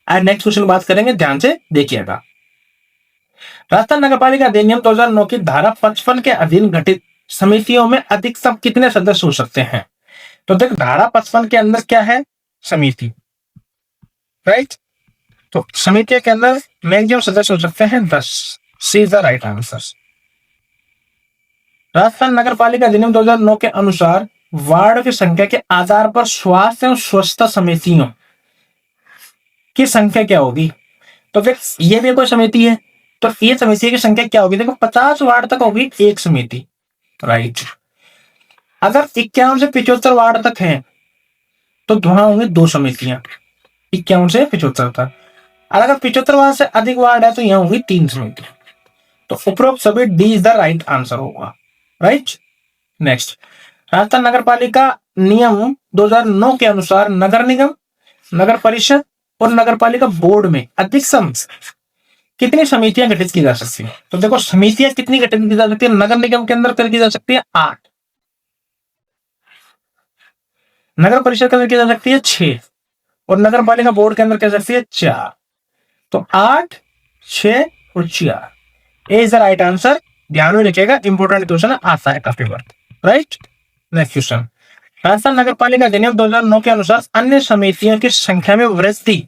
आज नेक्स्ट क्वेश्चन बात करेंगे, ध्यान से देखिएगा। राजस्थान नगर पालिका अधिनियम 2009 की धारा 55 के अधीन गठित समितियों में अधिकतम कितने सदस्य हो सकते हैं? तो देख, धारा 55 के अंदर क्या है? समिति, राइट। तो समिति के अंदर मैक्सिमम सदस्य हो सकते हैं 10। C is the right answer. Rajasthan नगर पालिका अधिनियम 2009 के अनुसार वार्ड की संख्या के आधार पर स्वास्थ्य एवं स्वच्छता समितियों की संख्या क्या होगी? तो देख, ये भी कोई समिति है, तो ये समिति की संख्या क्या होगी? देखो, 50 वार्ड तक होगी एक समिति, राइट। अगर 51 से 75 वार्ड तक है तो वहां होंगे 2 समितियां, 51 से 75 तक। और अगर 75 वार्ड से अधिक वार्ड है तो यहाँ होगी 3 समितियां। तो उपरोक्त सभी D is the right answer होगा, राइट। नेक्स्ट, राजस्थान नगर पालिका नियम 2009 के अनुसार नगर निगम, नगर परिषद और नगर पालिका बोर्ड में अधिकतम कितनी समितियां गठित की जा सकती है? तो देखो, समितियां कितनी गठित की जा सकती है? नगर निगम के अंदर कर की जा सकती है 8, नगर परिषद के अंदर की जा सकती है 6, और नगर पालिका बोर्ड के अंदर कर सकती है 4। तो 8, 6 और 4 इज द राइट आंसर। ध्यान में रखिएगा, इंपोर्टेंट क्वेश्चन आता है काफी बार, राइट। नेक्स्ट क्वेश्चन, राजस्थान नगर पालिका अधिनियम 2009 के अनुसार अन्य समितियों की संख्या में वृद्धि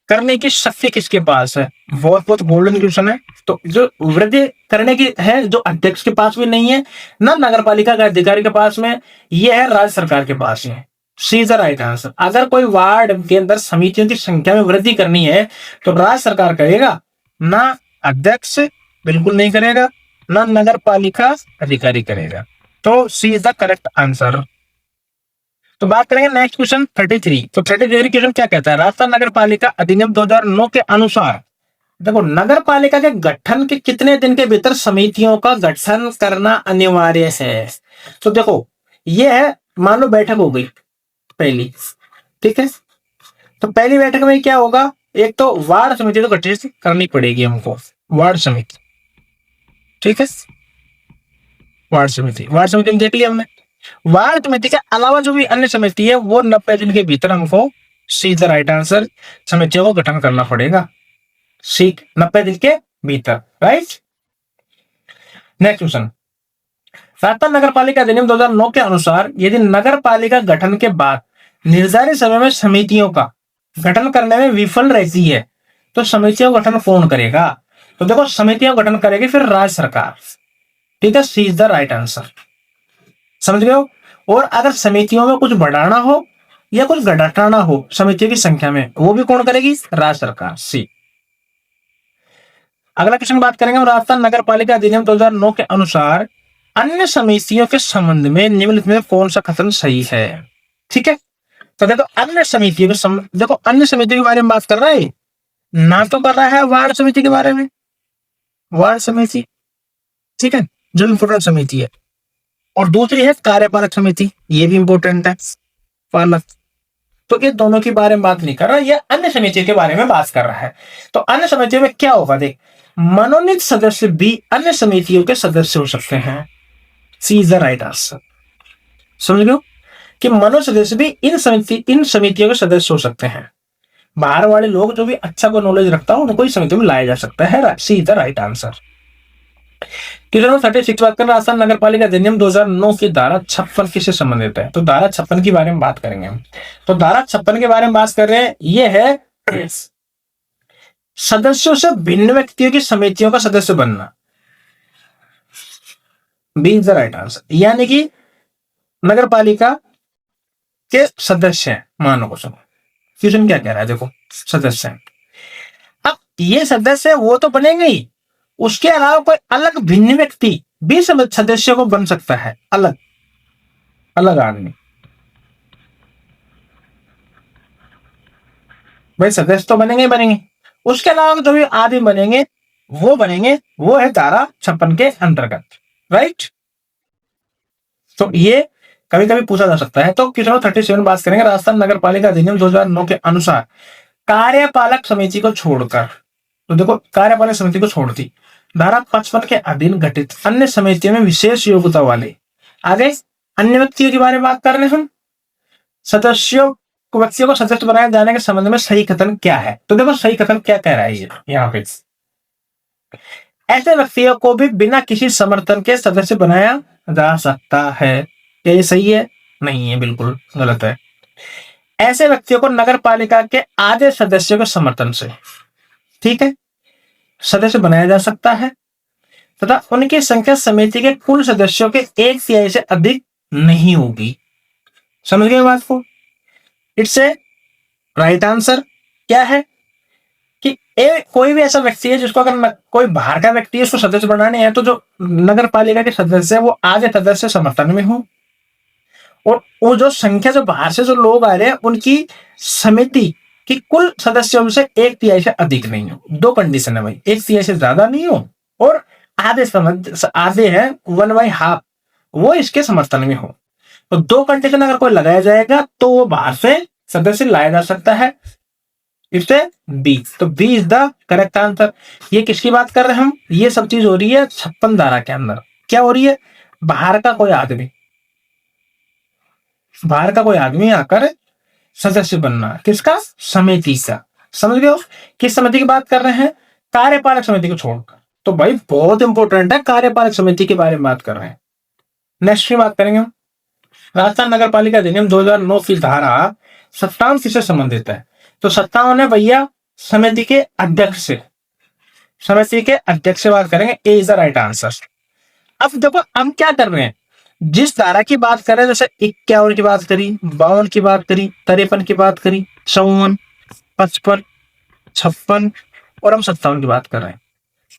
करने की शक्ति किसके पास है? बहुत गोल्डन क्वेश्चन है। तो जो वृद्धि करने की है, जो अध्यक्ष के पास भी नहीं है, ना नगर पालिका का अधिकारी के पास में, ये है राज्य सरकार के पास है। C is the right answer. अगर कोई वार्ड के अंदर समितियों की संख्या में वृद्धि करनी है तो राज्य सरकार करेगा, ना अध्यक्ष बिल्कुल नहीं करेगा, ना नगर पालिका अधिकारी करेगा। तो C is the correct answer. तो बात करेंगे नेक्स्ट क्वेश्चन 33। तो 33 क्वेश्चन क्या कहता है? राजस्थान नगर पालिका अधिनियम 2009 के अनुसार देखो, नगर पालिका के गठन के कितने दिन के भीतर समितियों का गठन करना अनिवार्य है? तो देखो, ये है, मान लो बैठक हो गई पहली, ठीक है। तो पहली बैठक में क्या होगा? एक तो वार्ड समिति तो गठित करनी पड़ेगी हमको, वार्ड समिति, ठीक है। वार्ड समिति में देख लिया हमने। वार्ड समिति के अलावा जो भी अन्य समिति है वो 90 दिन के भीतर हमको, सी द राइट आंसर, समितियों को गठन करना पड़ेगा। सी 90 दिन के भीतर, राइट। नेक्स्ट क्वेश्चन, राजस्थान नगर पालिका अधिनियम 2009 के अनुसार यदि नगर पालिका गठन के बाद निर्धारित समय में समितियों का गठन करने में विफल रहती है तो समितियों का गठन कौन करेगा? तो देखो, समितियों का गठन करेगी फिर राज्य सरकार, ठीक है। C is the right answer, समझ गए हो। और अगर समितियों में कुछ बढ़ाना हो या कुछ घटाना हो समितियों की संख्या में, वो भी कौन करेगी? राज्य सरकार, सी। अगला क्वेश्चन बात करेंगे हम, राजस्थान नगर पालिका अधिनियम 2009 के अनुसार अन्य समितियों के संबंध में निम्नलिखित में कौन सा कथन सही है? ठीक है, तो देखो अन्य समितियों के देखो अन्य समितियों के बारे में बात कर रहा है ना, तो कर रहा है वार्ड समिति के बारे में, वार्ड समिति, ठीक है, जो इंपोर्टेंट समिति है। और दूसरी है कार्यपालक समिति, ये भी इंपोर्टेंट है, पालक। तो ये दोनों के बारे में बात नहीं कर रहा, ये अन्य समितियों के बारे में बात कर रहा है। तो अन्य समितियों में क्या होगा? देख, मनोनीत सदस्य भी अन्य समितियों के सदस्य हो सकते हैं। सी इज द राइट आंसर, समझ लो कि मनोनीत सदस्य भी इन समितियों के सदस्य हो सकते हैं। बाहर वाले लोग जो भी अच्छा को नॉलेज रखता हो उनको इस समिति में लाया जा सकता है। C is the right answer. Question number 36 बात करें, राजस्थान नगर पालिका अधिनियम 2009 की धारा 56 किससे संबंधित है? तो धारा 56 के बारे में बात करेंगे हम। तो धारा 56 के बारे में बात कर रहे हैं, ये है सदस्यों से भिन्न व्यक्तियों की समितियों का सदस्य बनना। B is the right answer, यानी कि नगर पालिका के सदस्य हैं, मानो को सुनो क्वेश्चन क्या कह रहा है, देखो सदस्य हैं। अब ये सदस्य वो तो बनेंगे ही, उसके अलावा कोई अलग भिन्न व्यक्ति भी सदस्य को बन सकता है, अलग अलग आदमी। भाई सदस्य तो बनेंगे ही बनेंगे, उसके अलावा जो भी आदमी बनेंगे वो है धारा 56 के अंतर्गत, राइट। तो ये कभी कभी पूछा जा सकता है। तो क्वेश्चन 37 बात करेंगे, राजस्थान नगर पालिका अधिनियम 2009 के अनुसार कार्यपालक समिति को छोड़कर, तो देखो कार्यपालक समिति को छोड़ दी, धारा 55 के अधीन गठित अन्य समितियों में विशेष योग्यता वाले आगे अन्य व्यक्तियों के बारे में बात कर रहे हैं। व्यक्तियों को सदस्य बनाए जाने के संबंध में सही कथन क्या है? तो देखो सही कथन क्या कह रहा है ये यहाँ पे, ऐसे व्यक्तियों को भी बिना किसी समर्थन के सदस्य बनाया जा सकता है। क्या ये सही है? नहीं है, बिल्कुल गलत है। ऐसे व्यक्तियों को नगर पालिका के आधे सदस्यों के समर्थन से, ठीक है, सदस्य बनाया जा सकता है तथा उनकी संख्या समिति के कुल सदस्यों के 1/3 से अधिक नहीं होगी। समझ गए बात को? इट्स ए राइट आंसर क्या है कि कोई भी ऐसा व्यक्ति है जिसको अगर कोई बाहर का व्यक्ति है उसको सदस्य बनाने हैं, तो जो नगर पालिका के सदस्य है वो आधे सदस्य समर्थन में हो, और वो जो संख्या जो बाहर से जो लोग आ रहे हैं उनकी समिति कि कुल सदस्यों में से 1/3 से अधिक नहीं हो। दो कंडीशन है भाई, 1/3 से ज्यादा नहीं हो और आधे हैं 1/2 वो इसके समर्थन में हो। तो दो कंडीशन अगर कोई लगाया जाएगा तो वो बाहर से सदस्य लाया जा सकता है। इससे बी, तो B is the correct answer. ये किसकी बात कर रहे हैं हम? ये सब चीज हो रही है 56 धारा के अंदर। क्या हो रही है? बाहर का कोई आदमी आकर सदस्य बनना, किसका? समिति का। समझ गए हो? किस समिति की बात कर रहे हैं? कार्यपालक समिति को छोड़कर। तो भाई बहुत इंपॉर्टेंट है, कार्यपालक समिति के बारे में बात कर रहे हैं। नेक्स्ट की बात करेंगे हम, राजस्थान नगर पालिका अधिनियम 2009 की धारा 57 किससे संबंधित है? तो 57 है भैया समिति के अध्यक्ष से, बात करेंगे। ए इज द राइट आंसर। अब देखो हम क्या कर रहे हैं, जिस धारा की बात कर रहे हैं, जैसे 51 की बात करी, 52 की बात करी, 53 की बात करी, 54, 55, 56 और हम 57 की बात कर रहे हैं।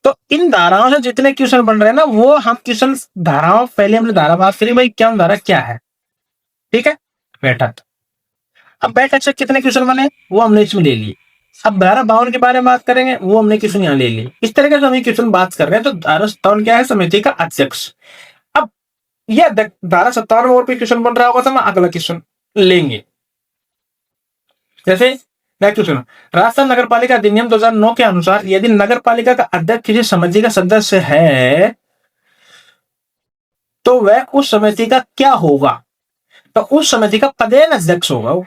तो इन धाराओं से जितने क्वेश्चन बन रहे हैं ना, वो हम क्वेश्चन धाराओं, पहले हमने धारा बात करी भाई क्या धारा क्या है, ठीक है, बैठक। अब बैठक से कितने क्वेश्चन बने वो हमने इसमें ले लिए। अब धारा 52 के बारे में बात करेंगे, वो हमने क्वेश्चन यहाँ ले लिए। इस तरीके से हम क्वेश्चन बात कर रहे हैं। तो धारा 57 क्या है? समिति का अध्यक्ष। अब यह धारा 57 में और भी क्वेश्चन बन रहा होगा तो हम अगला क्वेश्चन लेंगे। जैसे क्वेश्चन, राजस्थान नगर पालिका अधिनियम 2009 के अनुसार यदि नगर पालिका का अध्यक्ष किसी समिति का सदस्य है तो वह उस समिति का क्या होगा? तो उस समिति का पदेन अध्यक्ष होगा वो।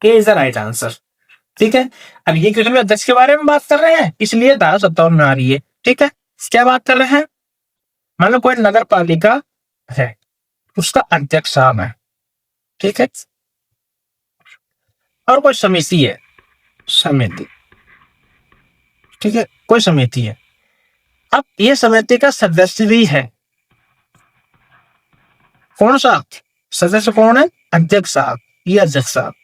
ए इज द राइट आंसर। ठीक है, अब ये क्वेश्चन में अध्यक्ष के बारे में बात कर रहे हैं, इसलिए धारा 57 में आ रही है। ठीक है, क्या बात कर रहे हैं? मान लो कोई नगर पालिका है, उसका अध्यक्ष साहब है। ठीक है, और कोई समिति है, समिति। ठीक है, कोई समिति है। अब ये समिति का सदस्य भी है। कौन सा सदस्य? कौन है? अध्यक्ष साहब। ये अध्यक्ष साहब।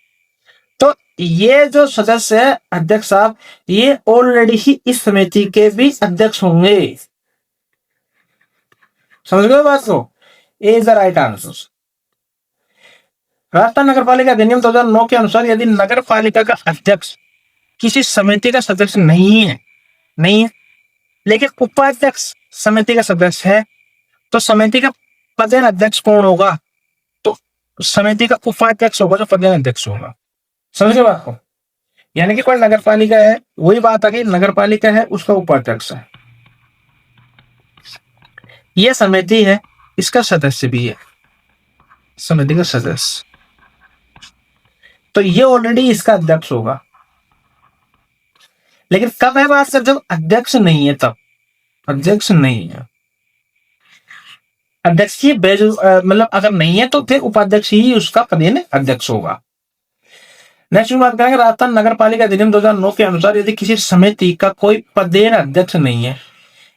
तो ये जो सदस्य है अध्यक्ष साहब, ये ऑलरेडी ही इस समिति के भी अध्यक्ष होंगे। समझ गए बात को? A is the right answer. Rajasthan नगर पालिका अधिनियम 2009 के अनुसार यदि नगर पालिका का अध्यक्ष किसी समिति का सदस्य नहीं है, लेकिन उपाध्यक्ष समिति का सदस्य है, तो समिति का पदेन अध्यक्ष कौन होगा? तो समिति का उपाध्यक्ष होगा जो पदेन अध्यक्ष होगा। समझ गए बात को? यानी कि कोई नगर पालिका है, वही बात आ गई, नगर पालिका है, उसका उपाध्यक्ष है, यह समिति है, इसका सदस्य भी है, समिति का सदस्य, तो ये ऑलरेडी इसका अध्यक्ष होगा। लेकिन कब है बात सर? जब अध्यक्ष नहीं है, तब। अध्यक्ष नहीं है, अध्यक्ष ही मतलब अगर नहीं है तो फिर उपाध्यक्ष ही उसका पदेन अध्यक्ष होगा। नेक्स्ट बात करेंगे, राजस्थान नगर पालिका अधिनियम 2009 के अनुसार यदि किसी समिति का कोई पदेन अध्यक्ष नहीं है,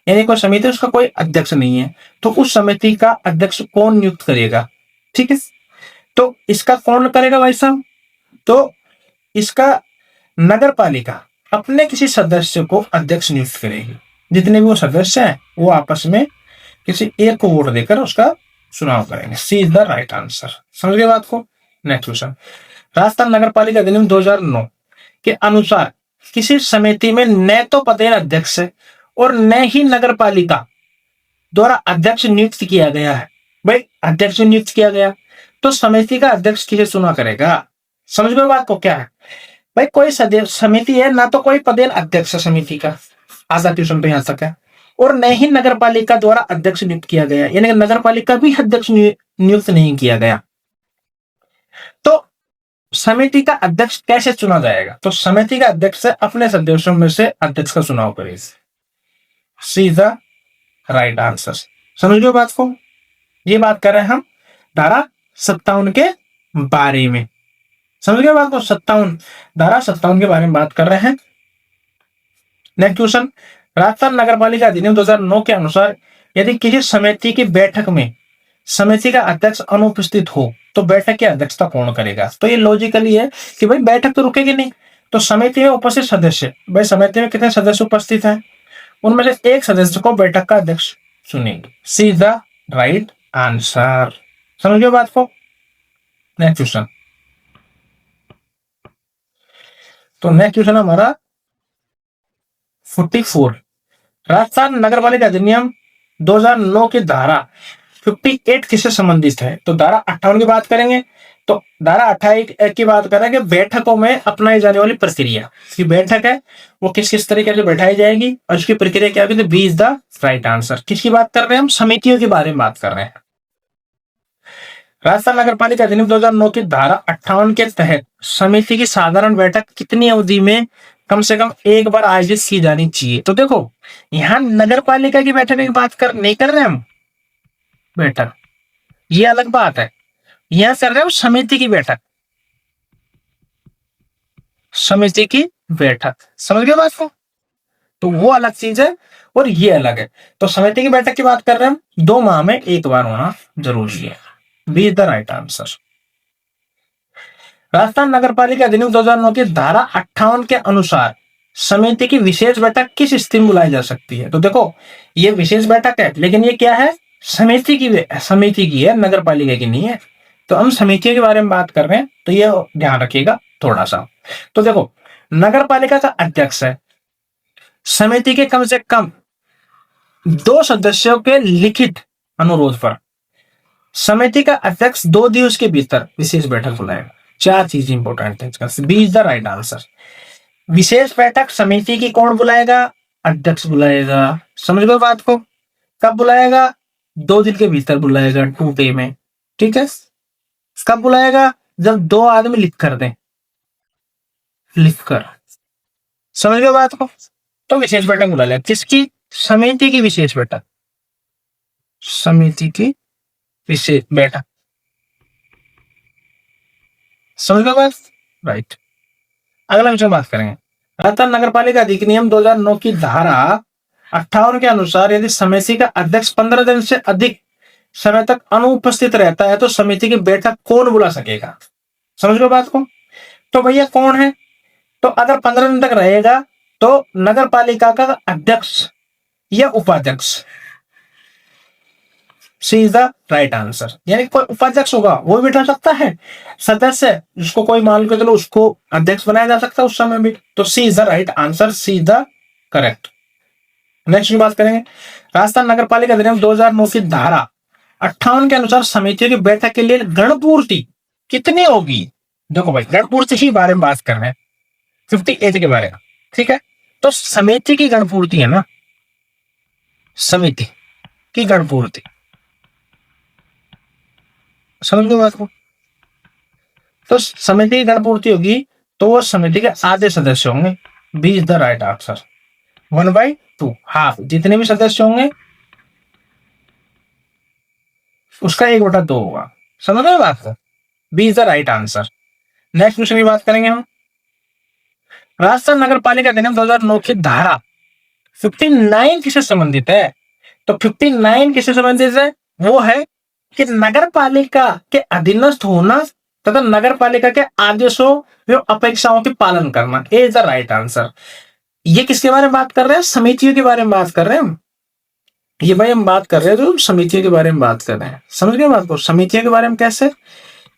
यानी कोई समिति उसका कोई अध्यक्ष नहीं है, तो उस समिति का अध्यक्ष कौन नियुक्त करेगा? ठीक है, तो इसका कौन करेगा भाई साहब? तो इसका नगर पालिका अपने किसी सदस्य को अध्यक्ष नियुक्त करेगी। जितने भी वो सदस्य हैं वो आपस में किसी एक को वोट देकर उसका चुनाव करेंगे। सी इज द राइट आंसर। समझ गए बात को? नेक्स्ट क्वेश्चन, राजस्थान नगर पालिका अधिनियम 2009 के अनुसार किसी समिति में न तो पदेन अध्यक्ष है और न ही नगर पालिका द्वारा अध्यक्ष नियुक्त किया गया है। भाई अध्यक्ष नियुक्त किया गया तो समिति का अध्यक्ष किसे चुना करेगा? समझ गए बात को? क्या है भाई, कोई समिति है, ना तो कोई पदेन अध्यक्ष है समिति का, आजा ट्यूशन पे यहां तक है, और न ही नगर पालिका द्वारा अध्यक्ष नियुक्त किया गया, यानी कि नगर पालिका भी अध्यक्ष नियुक्त नहीं किया गया, तो समिति का अध्यक्ष कैसे चुना जाएगा? तो समिति का अध्यक्ष अपने सदस्यों में से अध्यक्ष का चुनाव करेगी। See the right answer. समझ लो बात को? ये बात कर रहे हैं हम धारा 57 के बारे में। समझ गए बात को? 57 धारा 57 के बारे में बात कर रहे हैं। नेक्स्ट क्वेश्चन, राजस्थान नगर पालिका अधिनियम 2009 के अनुसार यदि किसी समिति की बैठक में समिति का अध्यक्ष अनुपस्थित हो तो बैठक की अध्यक्षता कौन करेगा? तो ये लॉजिकली है कि भाई बैठक तो रुकेगी नहीं, तो समिति में उपस्थित सदस्य, भाई समिति में कितने सदस्य उपस्थित हैं, उनमें से एक सदस्य को बैठक का अध्यक्ष चुनेंगे। सी इज द राइट आंसर। समझ गए बात को? नेक्स्ट क्वेश्चन, तो नेक्स्ट क्वेश्चन हमारा 44, राजस्थान नगर पालिका अधिनियम 2009 की धारा 58 किससे संबंधित है? तो धारा 58 की बात करेंगे। तो धारा 28 की बात करेंगे बैठकों में अपनाई जाने वाली प्रक्रिया की बैठक है वो किस किस तरीके से बैठाई जाएगी और उसकी प्रक्रिया क्या होगी? तो B is the right answer. किसकी बात कर रहे हैं हम? समितियों के बारे में बात कर रहे हैं। राजस्थान नगर पालिका अधिनियम 2009 की धारा 58 के तहत समिति की साधारण बैठक कितनी अवधि में कम से कम एक बार आयोजित की जानी चाहिए? तो देखो यहां नगर पालिका की बैठक की बात नहीं कर रहे हम, बैठक ये अलग बात है, यहां कर रहे हो समिति की बैठक, समिति की बैठक। समझ गए बात को? तो वो अलग चीज है और ये अलग है। तो समिति की बैठक की बात कर रहे हैं हम, 2 माह में एक बार होना जरूरी है। B is the right answer. Rajasthan नगर पालिका अधिनियम 2009 की धारा 58 के अनुसार समिति की विशेष बैठक किस स्थिति में बुलाई जा सकती है? तो देखो ये विशेष बैठक है, लेकिन ये क्या है? समिति की है, नगर पालिका की नहीं है। तो हम समितियों के बारे में बात कर रहे हैं, तो ये ध्यान रखिएगा थोड़ा सा। तो देखो नगर पालिका का अध्यक्ष है, समिति के कम से कम 2 सदस्यों के लिखित अनुरोध पर समिति का अध्यक्ष 2 दिवस के भीतर विशेष बैठक बुलाएगा। 4 चीज इंपॉर्टेंट है। B is the right answer. विशेष बैठक समिति की कौन बुलाएगा? अध्यक्ष बुलाएगा। समझ गए बात को? कब बुलाएगा? 2 दिन के भीतर बुलाएगा, 2 डे में। ठीक है, कब बुलाएगा? जब दो आदमी लिख कर दें, लिख कर। समझ गए बात को? तो विशेष बैठक बुला लिया किसकी? समिति की विशेष बैठक, समिति की विशेष बैठक। समझ गए बात? राइट। अगला विषय बात करेंगे। राजस्थान नगर पालिका अधिनियम 2009 की धारा 58 के अनुसार यदि समिति का अध्यक्ष 15 दिन से अधिक समय तक अनुपस्थित रहता है तो समिति की बैठक कौन बुला सकेगा? समझ लो बात को? तो भैया कौन है? तो अगर 15 दिन तक रहेगा तो नगर पालिका का अध्यक्ष या उपाध्यक्ष, सी इज द राइट आंसर। यानी कोई उपाध्यक्ष होगा वो बैठा सकता है, सदस्य जिसको कोई मान के चलो उसको अध्यक्ष बनाया जा सकता है उस समय भी। तो C is the right answer, C is the correct. Next बात करेंगे। राजस्थान नगर पालिका अधिनियम 2009 की धारा 58 के अनुसार समितियों की बैठक के लिए गणपूर्ति कितनी होगी? देखो भाई, गणपूर्ति ही बारे में बात कर रहे हैं, 58 के बारे में, ठीक है? तो समिति की गणपूर्ति है ना, समिति की गणपूर्ति, समझ लो बात को? तो समिति की गणपूर्ति होगी तो वो समिति के आधे सदस्य होंगे, B is the right answer. 1/2, half, जितने भी सदस्य होंगे उसका 1/2 होगा। समझ रहे हो बात को? B is the right answer. Next question की बात करेंगे हम। राजस्थान नगर पालिका अधिनियम 2009 की धारा 59 किससे संबंधित है? तो 59 किससे संबंधित है? वो है कि नगर पालिका के अधीनस्थ होना तथा नगर पालिका के आदेशों व अपेक्षाओं के पालन करना। ए इज द राइट आंसर। ये किसके बारे में बात कर रहे हैं? समितियों के बारे में बात कर रहे हैं। ये भाई हम बात कर रहे हैं तो समितियों के बारे में बात कर रहे हैं। समझ गए बात को? समितियों के बारे में कैसे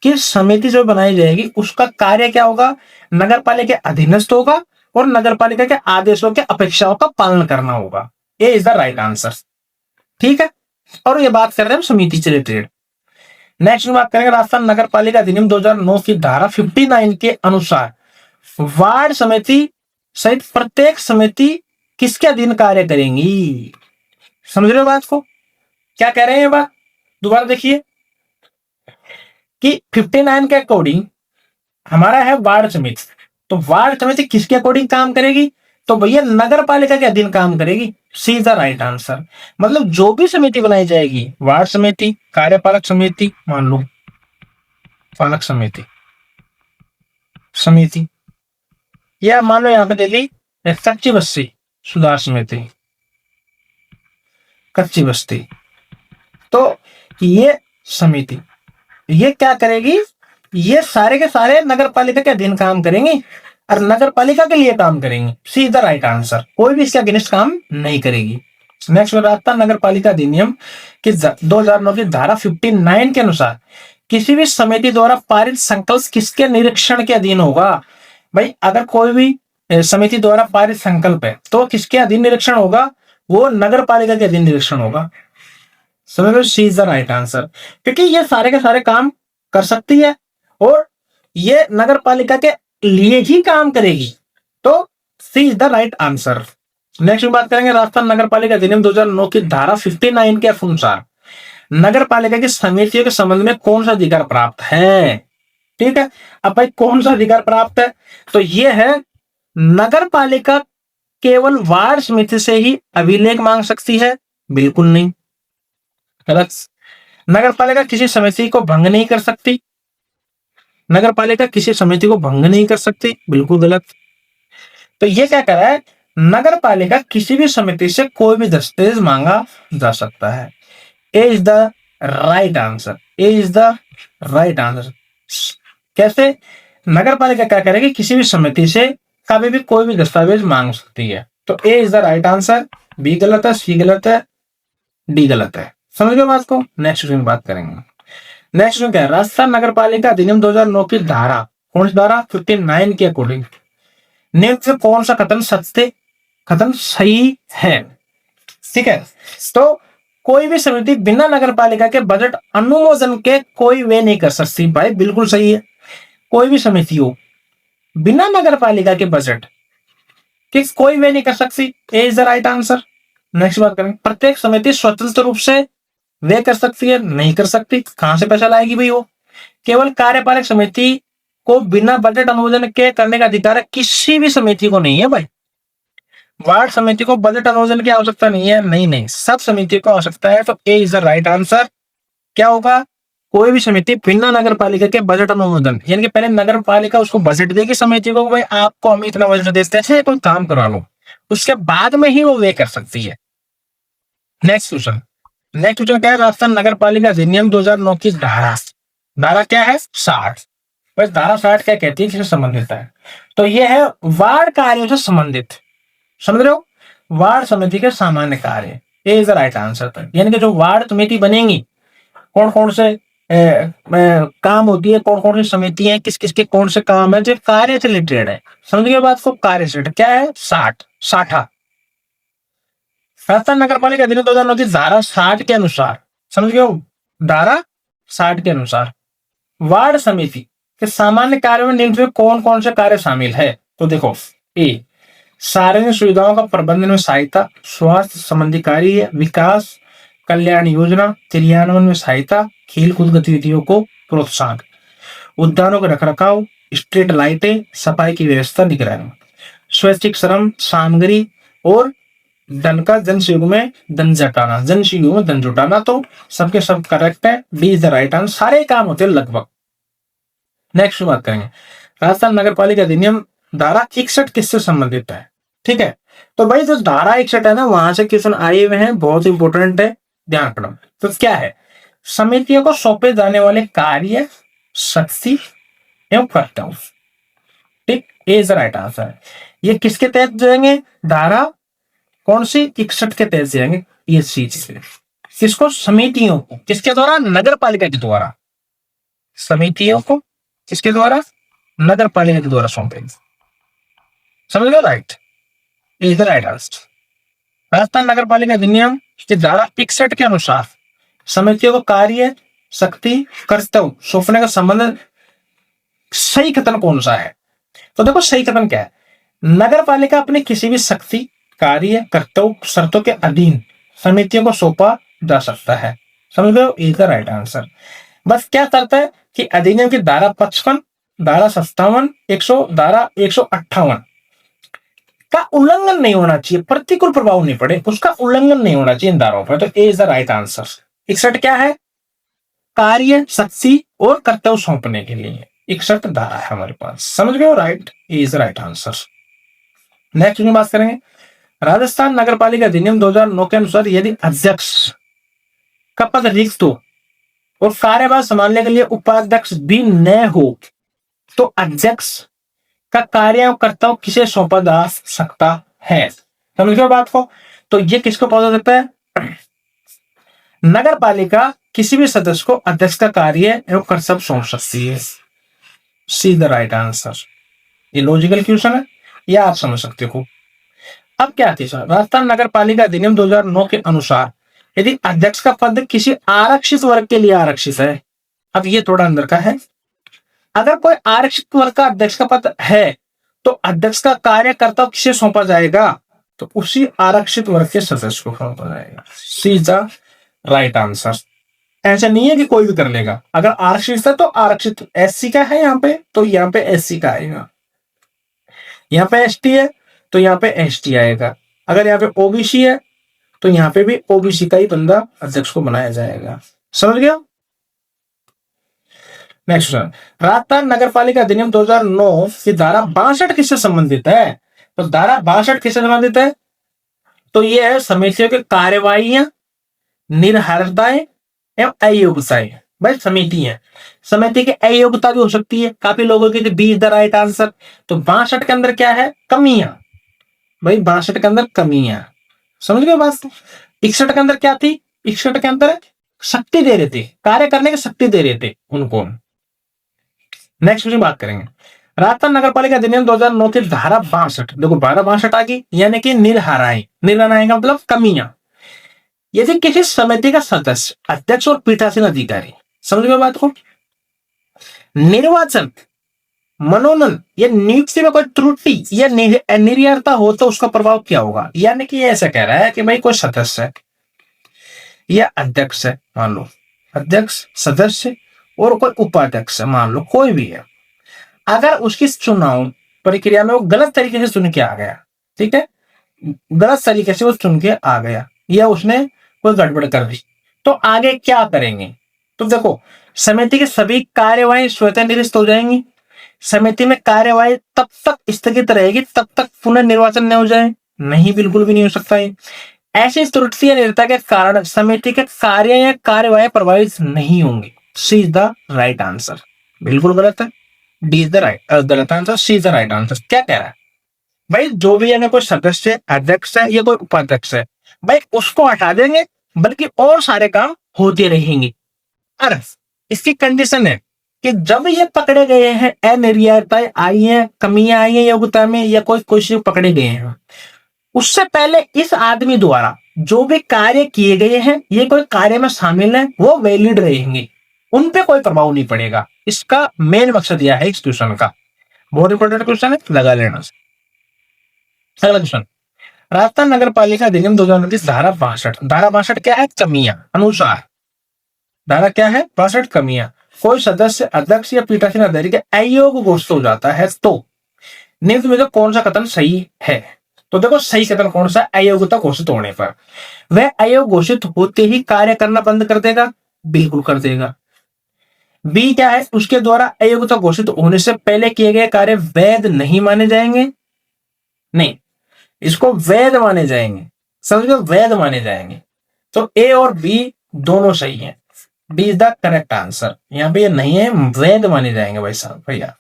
कि समिति जो बनाई जाएगी उसका कार्य क्या होगा? नगर पालिका के अधीनस्थ होगा और नगर पालिका के आदेशों के अपेक्षाओं का पालन करना होगा। ए इज द राइट आंसर, ठीक है? और ये बात कर रहे हैं समिति से रिलेटेड। नेक्स्ट बात करेंगे। राजस्थान नगर पालिका अधिनियम 2009 की धारा 59 के अनुसार वार्ड समिति सहित प्रत्येक समिति किसके अधीन कार्य करेंगी? समझ रहे हो बात को? क्या कह रहे हैं ये बात? दोबारा देखिए कि 59 के अकॉर्डिंग हमारा है वार्ड समिति, तो वार्ड समिति किसके अकॉर्डिंग काम करेगी? तो भैया नगर पालिका के अधीन काम करेगी। सी इज द राइट आंसर। मतलब जो भी समिति बनाई जाएगी, वार्ड समिति, कार्यपालक समिति, मान लो पालक समिति, समिति, या मान लो यहां पे दे दी कच्ची बस्ती सुधार समिति, कच्ची बस्ती, तो ये समिति ये क्या करेगी? ये सारे के सारे नगर पालिका के अधीन काम करेंगे और नगर पालिका के लिए काम करेंगे। सी इज द राइट आंसर। कोई भी इसके अगेंस्ट काम नहीं करेगी। नेक्स्ट, राजस्थान नगर पालिका अधिनियम की 2009 की धारा 59 के अनुसार किसी भी समिति द्वारा पारित संकल्प किसके निरीक्षण के अधीन होगा? भाई अगर कोई भी समिति द्वारा पारित संकल्प है तो किसके अधीन निरीक्षण होगा? वो नगर पालिका के अधीन निरीक्षण होगा। समझ लो, सी इज द राइट आंसर। क्योंकि ये सारे के सारे काम कर सकती है और ये नगर पालिका के लिए ही काम करेगी, तो C is the right answer. Next बात करेंगे। राजस्थान नगर पालिका अधिनियम 2009 की धारा 59 के अनुसार नगर पालिका की समितियों के संबंध में कौन सा अधिकार प्राप्त है? ठीक है, अब भाई कौन सा अधिकार प्राप्त है? तो ये है नगर पालिका केवल वार्ड समिति से ही अभिलेख मांग सकती है? बिल्कुल नहीं, गलत। नगर पालिका किसी समिति को भंग नहीं कर सकती, नगर पालिका किसी समिति को भंग नहीं कर सकती, बिल्कुल गलत। तो ये क्या कर रहा है? नगर पालिका किसी भी समिति से कोई भी दस्तावेज मांगा जा सकता है। A is the right answer, A is the right answer. कैसे? नगर पालिका क्या करेगी? किसी भी समिति से कभी भी कोई भी दस्तावेज मांग सकती है। तो A is the right answer. B गलत है, सी गलत है, डी गलत है। समझ गए बात को? नेक्स्ट क्वेश्चन बात करेंगे। नेक्स्ट क्या है? राजस्थान नगर पालिका अधिनियम 2009 की धारा, कौन सी धारा? 59 के अकॉर्डिंग निम्न से कौन सा कथन सत्य, कथन सही है? ठीक है, तो कोई भी समिति बिना नगर पालिका के बजट अनुमोदन के कोई वे नहीं कर सकती। भाई बिल्कुल सही है। कोई भी समिति हो बिना नगर पालिका के बजट कि कोई वे नहीं कर सकती। A is the right answer. Next बात करेंगे। प्रत्येक समिति स्वतंत्र रूप से वे कर सकती है? नहीं कर सकती। कहां से पैसा लाएगी भाई वो? केवल कार्यपालक समिति को बिना बजट अनुमोदन के करने का अधिकार किसी भी समिति को नहीं है भाई। वार्ड समिति को बजट अनुमोदन की आवश्यकता नहीं है, नहीं, सब समिति को आवश्यकता है। तो A is the right answer. क्या होगा? कोई भी समिति बिना नगर पालिका के बजट अनुमोदन, यानी कि पहले नगर पालिका उसको बजट देगी समिति को, भाई आपको हम इतना बजट देते हैं, कोई काम करवा लो, उसके बाद में ही वो वे कर सकती है। नेक्स्ट क्वेश्चन क्या है? राजस्थान नगर पालिका अधिनियम 2009 की धारा क्या है? 60। बस धारा 60 क्या कहती है, किससे संबंधित है? तो ये है वार्ड कार्यों से संबंधित, समझ रहे हो? वार्ड समिति के सामान्य कार्य, ए इज द राइट आंसर। यानी कि जो वार्ड समिति बनेंगी, कौन कौन से काम होती है, कौन कौन सी समिति है, किस किस के कौन से काम है, जो कार्य से रिलेटेड है। समझ गए बात को? कार्य से रिलेटेड क्या है? 60 राजस्थान नगर पालिका अधिनियम 2009 की धारा 60 के अनुसार, समझ गए हो? धारा 60 के अनुसार वार्ड समिति के सामान्य कार्यों में निम्न में कौन कौन से कार्य शामिल है? तो देखो, ए सार्वजनिक सुविधाओं का प्रबंधन में सहायता, स्वास्थ्य संबंधी कार्य, विकास कल्याण योजना क्रियान्वयन में सहायता, खेल कूद गतिविधियों को प्रोत्साहन, उद्यानों का रखरखाव, स्ट्रीट लाइटें, सफाई की व्यवस्था, निगरानी, स्वैच्छिक श्रम सामग्री और धन का जनसहयोग में धन जुटाना। तो सबके सब करेक्ट है, B is the right answer. सारे काम होते हैं लगभग। नेक्स्ट बात करेंगे, राजस्थान नगर पालिका अधिनियम धारा 61 किससे संबंधित है? ठीक है, तो भाई जो धारा 61 है ना, वहां से क्वेश्चन आए हुए हैं, बहुत इंपॉर्टेंट है, ध्यान रखना। तो क्या है? समितियों को सौंपे जाने वाले कार्य, शक्ति एवं कर्तव्य। ठीक, ए इज द राइट आंसर। ये किसके तहत जाएंगे? धारा कौन सी? 61 के तहत जाएंगे ये चीज। किसको? समितियों को। किसके द्वारा? नगर पालिका के द्वारा। समितियों को किसके द्वारा? नगर पालिका के द्वारा सौंपेंगे। समझ लो? Right, is the right answer. Rajasthan नगर पालिका अधिनियम की धारा 61 के अनुसार समितियों को कार्य, शक्ति, कर्तव्य सौंपने का संबंध सही कथन कौन सा है? तो देखो, सही कथन क्या है? नगर पालिका अपनी किसी भी शक्ति, कार्य, कर्तव्य शर्तों के अधीन समितियों को सौंपा जा सकता है। समझ लो? Is the right answer. बस क्या करता है कि अधिनियम की धारा 55, धारा 57, धारा 158 का उल्लंघन नहीं होना चाहिए, प्रतिकूल प्रभाव नहीं पड़े, उसका उल्लंघन नहीं होना चाहिए इन धाराओं पर। तो A is the right answer. 61 क्या है? कार्य, शक्ति और कर्तव्य सौंपने के लिए 61 धारा है हमारे पास। समझ गए? Right, A is the right answer. Next में बात करेंगे, राजस्थान नगर पालिका अधिनियम 2009 के अनुसार यदि अध्यक्ष का पद रिक्त हो और कार्यभार संभालने के लिए उपाध्यक्ष भी न हो, तो अध्यक्ष का कार्य और कर्तव्य किसे सौंपा जा सकता है? समझ गए बात को? तो ये किसको पता सकता है? नगर पालिका किसी भी सदस्य को अध्यक्ष का कार्य एवं कर्तव्य सौंप सकती है। See the right answer. ये लॉजिकल क्वेश्चन है, या आप समझ सकते हो। अब क्या थी सर? राजस्थान नगर पालिका अधिनियम 2009 के अनुसार यदि अध्यक्ष का पद किसी आरक्षित वर्ग के लिए आरक्षित है, अब ये थोड़ा अंदर का है, अगर कोई आरक्षित वर्ग का अध्यक्ष का पद है तो अध्यक्ष का कार्य कर्तव्य किसे सौंपा जाएगा? तो उसी आरक्षित वर्ग के सदस्य को सौंपा जाएगा। सी इज द राइट आंसर। ऐसा नहीं है कि कोई भी कर लेगा। अगर आरक्षित है तो आरक्षित, एससी का है यहाँ पे तो यहाँ पे एससी का आएगा, यहाँ पे एसटी है तो यहाँ पे एसटी आएगा, अगर यहाँ पे ओबीसी है तो यहाँ पे भी ओबीसी का ही बंदा अध्यक्ष को बनाया जाएगा। समझ गया? नेक्स्ट क्वेश्चन, राजस्थान नगर पालिका अधिनियम 2009 की धारा 62 किससे संबंधित है? तो धारा 62 किससे संबंधित है? तो ये है समितियों की कार्यवाहियां, निर्हरताएं एवं अयोग्यताएं। भाई समिति है, समिति की अयोग्यता भी हो सकती है काफी लोगों की, B is the right answer. तो 62 के अंदर क्या है? कमियां। भाई 62 के अंदर कमियां, समझ गए बात? 61 के अंदर क्या थी? 61 के अंदर शक्ति दे रहे थे, कार्य करने की शक्ति दे रहे थे उनको। नेक्स्ट में बात करेंगे, राजस्थान नगर पालिका अधिनियम 2009 की धारा 62। देखो धारा 62 आ गई, यानी कि निर्हराएं। निर्हराएं का मतलब कमियां। यदि किसी समिति का सदस्य, अध्यक्ष और पीठासीन अधिकारी, समझ गए बात को, निर्वाचन, मनोनयन या नियुक्ति में कोई त्रुटि या निर्यता हो तो उसका प्रभाव क्या होगा? यानी कि ऐसा कह रहा है कि भाई कोई सदस्य है या अध्यक्ष है, मान लो अध्यक्ष, सदस्य और कोई उपाध्यक्ष है, मान लो कोई भी है, अगर उसकी चुनाव प्रक्रिया में वो गलत तरीके से चुन के आ गया, ठीक है, गलत तरीके से वो चुन के आ गया या उसने कोई गड़बड़ कर दी, तो आगे क्या करेंगे? तो देखो, समिति की सभी कार्यवाही स्वतः निरस्त हो जाएंगी। समिति में कार्यवाही तब तक स्थगित रहेगी तब तक पुनर्निर्वाचन न हो जाए, नहीं, बिल्कुल भी नहीं हो सकता है। ऐसी त्रुटि या निर्णयता के कारण समिति के कार्य या कार्यवाही प्रभावित नहीं होंगी। C is the right answer. बिल्कुल गलत है, डी इज द राइट गलत answer, C is the right answer. क्या कह रहा है भाई, जो भी अगर कोई सदस्य अध्यक्ष है या कोई उपाध्यक्ष है भाई, उसको हटा देंगे, बल्कि और सारे काम होते रहेंगे। और इसकी कंडीशन है कि जब ये पकड़े गए हैं, अनिर्यायताएं आई हैं, कमियां आई हैं योग्यता में, या कोई कुछ पकड़े गए हैं, उससे पहले इस आदमी द्वारा जो भी कार्य किए गए हैं, ये कोई कार्य में शामिल है, वो वैलिड रहेंगे, उन पे कोई प्रभाव नहीं पड़ेगा। इसका मेन मकसद यह है इस क्वेश्चन का। बहुत इंपॉर्टेंट क्वेश्चन है, लगा लेना। अगला क्वेश्चन, राजस्थान नगर पालिका अधिनियम 2029 धारा 62। धारा 62 क्या है? कमियां अनुसार। धारा क्या है? 62 कमियां। कोई सदस्य अध्यक्ष या पीठासीन अधिकारी के अयोग्य घोषित हो जाता है तो निम्न में से कौन सा कथन सही है? तो देखो, सही कथन कौन सा? अयोग्यता घोषित होने पर वह अयोग्य घोषित होते ही कार्य करना बंद कर देगा, बिल्कुल कर देगा। बी क्या है? उसके द्वारा अयोग्यता घोषित होने से पहले किए गए कार्य वैध नहीं माने जाएंगे, नहीं, इसको वैध माने जाएंगे, समझ लो, वैध माने जाएंगे। तो ए और बी दोनों सही हैं, B is the correct answer. यहां पे ये नहीं है, वैध माने जाएंगे भाई साहब, भैया।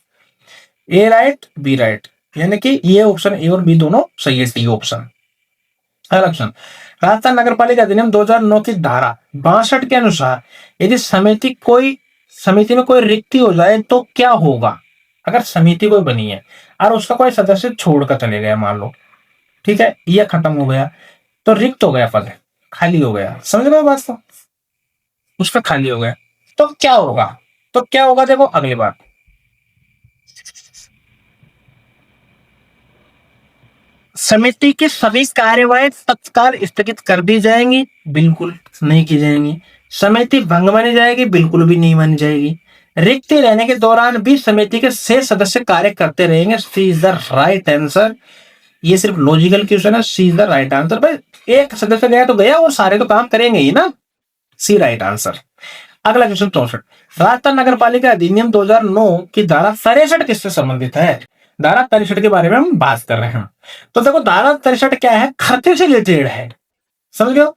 ए राइट, बी राइट, यानी कि ये ऑप्शन ए और बी दोनों सही है, डी ऑप्शन। अगला ऑप्शन, राजस्थान नगर पालिका अधिनियम 2009 की धारा 62 के अनुसार यदि समिति में कोई रिक्ति हो जाए तो क्या होगा? अगर समिति कोई बनी है और उसका कोई सदस्य छोड़कर चले गया, मान लो, ठीक है, ये खत्म हो गया, तो रिक्त हो गया पद, खाली हो गया, समझ गए बात? तो उस पर खाली हो गया तो क्या होगा? तो क्या होगा देखो अगली बार, समिति की सभी कार्यवाही तत्काल स्थगित कर दी जाएंगी, बिल्कुल नहीं की जाएंगी। समिति भंग मानी जाएगी, बिल्कुल भी नहीं मानी जाएगी। रिक्ति रहने के दौरान भी समिति के शेष सदस्य कार्य करते रहेंगे। सी इज द राइट आंसर। ये सिर्फ लॉजिकल क्वेश्चन है, C is the right answer. भाई एक सदस्य गया तो गया, और सारे तो काम करेंगे ही ना, सी राइट आंसर। अगला क्वेश्चन 64, राजस्थान नगर पालिका अधिनियम 2009 की धारा 63 किससे संबंधित है? धारा 63 के बारे में हम बात कर रहे हैं। तो देखो, धारा 63 क्या है? खर्चे से रिलेटेड है, समझ गए?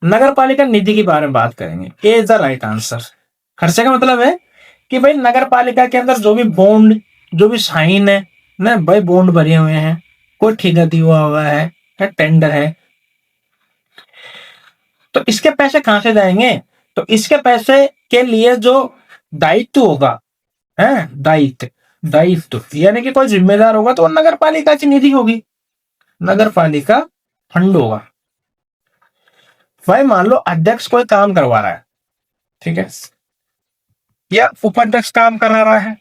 नगर पालिका निधि के बारे में बात करेंगे। ए इज द राइट आंसर। खर्चे का मतलब है कि भाई नगर पालिका के अंदर जो भी बॉन्ड, जो भी साइन है ना भाई, बॉन्ड भरे हुए हैं, कोई ठेका दिया हुआ है, टेंडर है, तो इसके पैसे कहां से जाएंगे? तो इसके पैसे के लिए जो दायित्व होगा, है दायित्व यानी कि कोई जिम्मेदार होगा, तो नगर पालिका की निधि होगी, नगर पालिका फंड होगा। भाई मान लो अध्यक्ष कोई काम करवा रहा है, ठीक है, या उपाध्यक्ष काम करा रहा है,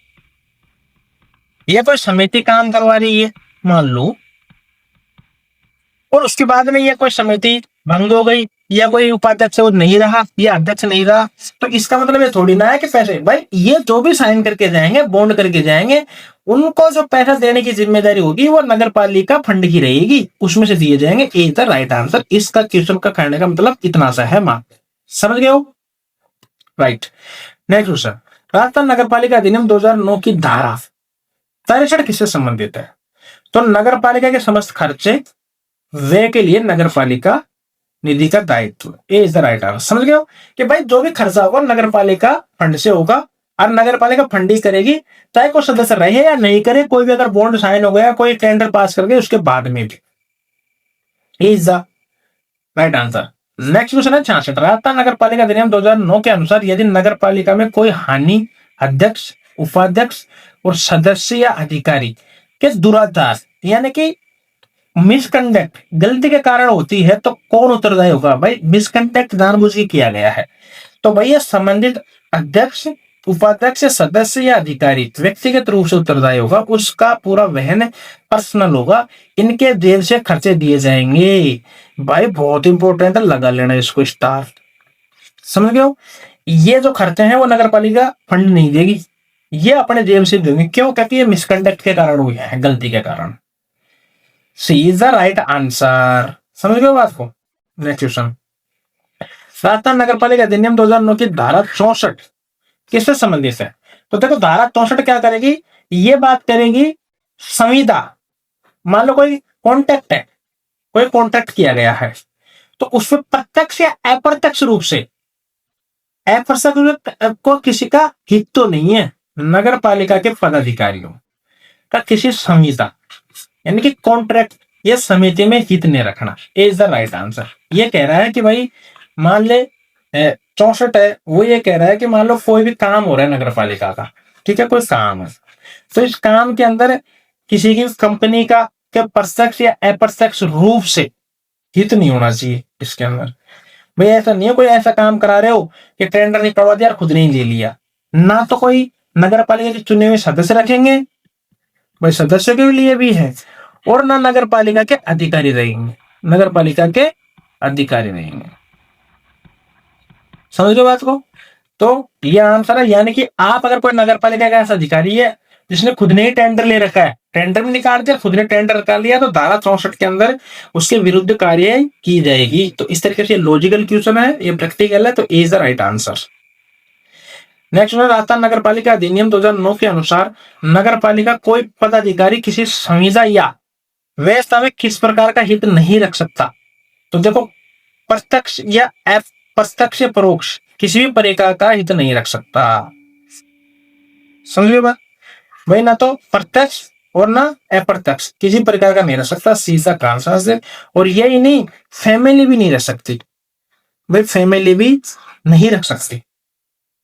या कोई समिति काम करवा रही है, मान लो, और उसके बाद में ये कोई समिति भंग हो गई, या कोई उपाध्यक्ष वो नहीं रहा, या अध्यक्ष नहीं रहा, तो इसका मतलब ये थोड़ी ना है कि पैसे, भाई ये जो भी साइन करके जाएंगे, बॉन्ड करके जाएंगे, उनको जो पैसा देने की जिम्मेदारी होगी वो नगर पालिका फंड की रहेगी, उसमें से दिए जाएंगे। ए इज द राइट आंसर। इसका क्वेश्चन का करने का मतलब इतना सा है, मां समझ गए हो? राइट। नेक्स्ट क्वेश्चन, राजस्थान नगर पालिका अधिनियम 2009 की धारा 63 किससे संबंधित है? तो नगर पालिका के समस्त खर्चे व्यय के लिए नगर पालिका निधि का दायित्व। ए इज द राइट आंसर। समझ गए हो कि भाई जो भी खर्चा होगा नगर पालिका फंड से होगा, और नगर पालिका फंड ही करेगी, चाहे कोई सदस्य रहे या नहीं करे, कोई भी अगर बॉन्ड साइन हो गया, कोई टेंडर पास कर गए, उसके बाद में भी। A is the right answer. Next question है 66, राजस्थान नगर पालिका अधिनियम 2009 के अनुसार यदि नगर पालिका में कोई हानि अध्यक्ष, उपाध्यक्ष और सदस्य या अधिकारी के दुराचार यानी कि मिसकंडक्ट, गलती के कारण होती है, तो कौन उत्तरदायी होगा? भाई मिसकंडक्ट जानबूझ के किया गया है, तो भैया संबंधित अध्यक्ष, उपाध्यक्ष, सदस्य या अधिकारी व्यक्तिगत रूप से उत्तरदायी होगा, उसका पूरा वहन पर्सनल होगा, इनके जेल से खर्चे दिए जाएंगे। भाई बहुत इंपॉर्टेंट है, लगा लेना इसको स्टार। समझ गए हो? ये जो खर्चे हैं वो नगर पालिका फंड नहीं देगी, ये अपने जेब से देंगे। क्यों? क्योंकि ये मिसकंडक्ट के कारण हुए हैं, गलती के कारण। सी इज द राइट आंसर। समझ गए बात को? नेक्स्ट क्वेश्चन, राजस्थान नगर पालिका अधिनियम 2009 की धारा 64 किससे संबंधित है? तो देखो धारा 64 क्या करेगी, ये बात करेगी संविदा। मान लो कोई कॉन्ट्रैक्ट है, कोई कॉन्ट्रैक्ट किया गया है, तो उसमें प्रत्यक्ष या अप्रत्यक्ष रूप से, अप्रत्यक्ष रूप को किसी का हित तो नहीं है, नगर पालिका के पदाधिकारियों का किसी संविदा यानी कि कॉन्ट्रैक्ट या समिति में हित नहीं रखना इज द राइट आंसर। ये कह रहा है कि भाई मान ले 64 है, वो ये कह रहा है कि मान लो कोई भी काम हो रहा है नगर पालिका का, ठीक है, कोई काम है, तो इस काम के अंदर किसी की कंपनी का के प्रत्यक्ष या अप्रत्यक्ष रूप से हित नहीं होना चाहिए इसके अंदर। भाई ऐसा नहीं है कोई ऐसा काम करा रहे हो कि टेंडर नहीं करवा दिया और खुद नहीं ले लिया, ना तो कोई नगर पालिका के चुने हुए सदस्य रखेंगे, भाई सदस्यों के लिए भी है, और ना नगर पालिका के अधिकारी रहेंगे, नगर पालिका के अधिकारी रहेंगे। समझ लो बात को? तो ये आंसर है, यानी कि आप अगर कोई नगर पालिका का ऐसा अधिकारी है जिसने खुद ने ही टेंडर ले रखा है, टेंडर भी निकाल दिया, खुद ने टेंडर निकाल लिया, तो धारा 64 के अंदर उसके विरुद्ध कार्य की जाएगी। तो इस तरीके से लॉजिकल क्वेश्चन है, ये प्रैक्टिकल है, तो A is the right answer. Next है, राजस्थान नगर पालिका अधिनियम 2009 के अनुसार नगर पालिका कोई पदाधिकारी किसी संविदा या व्यवस्था में किस प्रकार का हित नहीं रख सकता? तो देखो प्रत्यक्ष या अप्रत्यक्ष परोक्ष किसी भी प्रकार का हित नहीं रख सकता। समझिए बात? भाई ना तो प्रत्यक्ष और ना अप्रत्यक्ष किसी प्रकार का नहीं रख सकता, सीधा आंसर से। और यही नहीं, फैमिली भी नहीं रख सकती, भाई फैमिली भी नहीं रख सकती।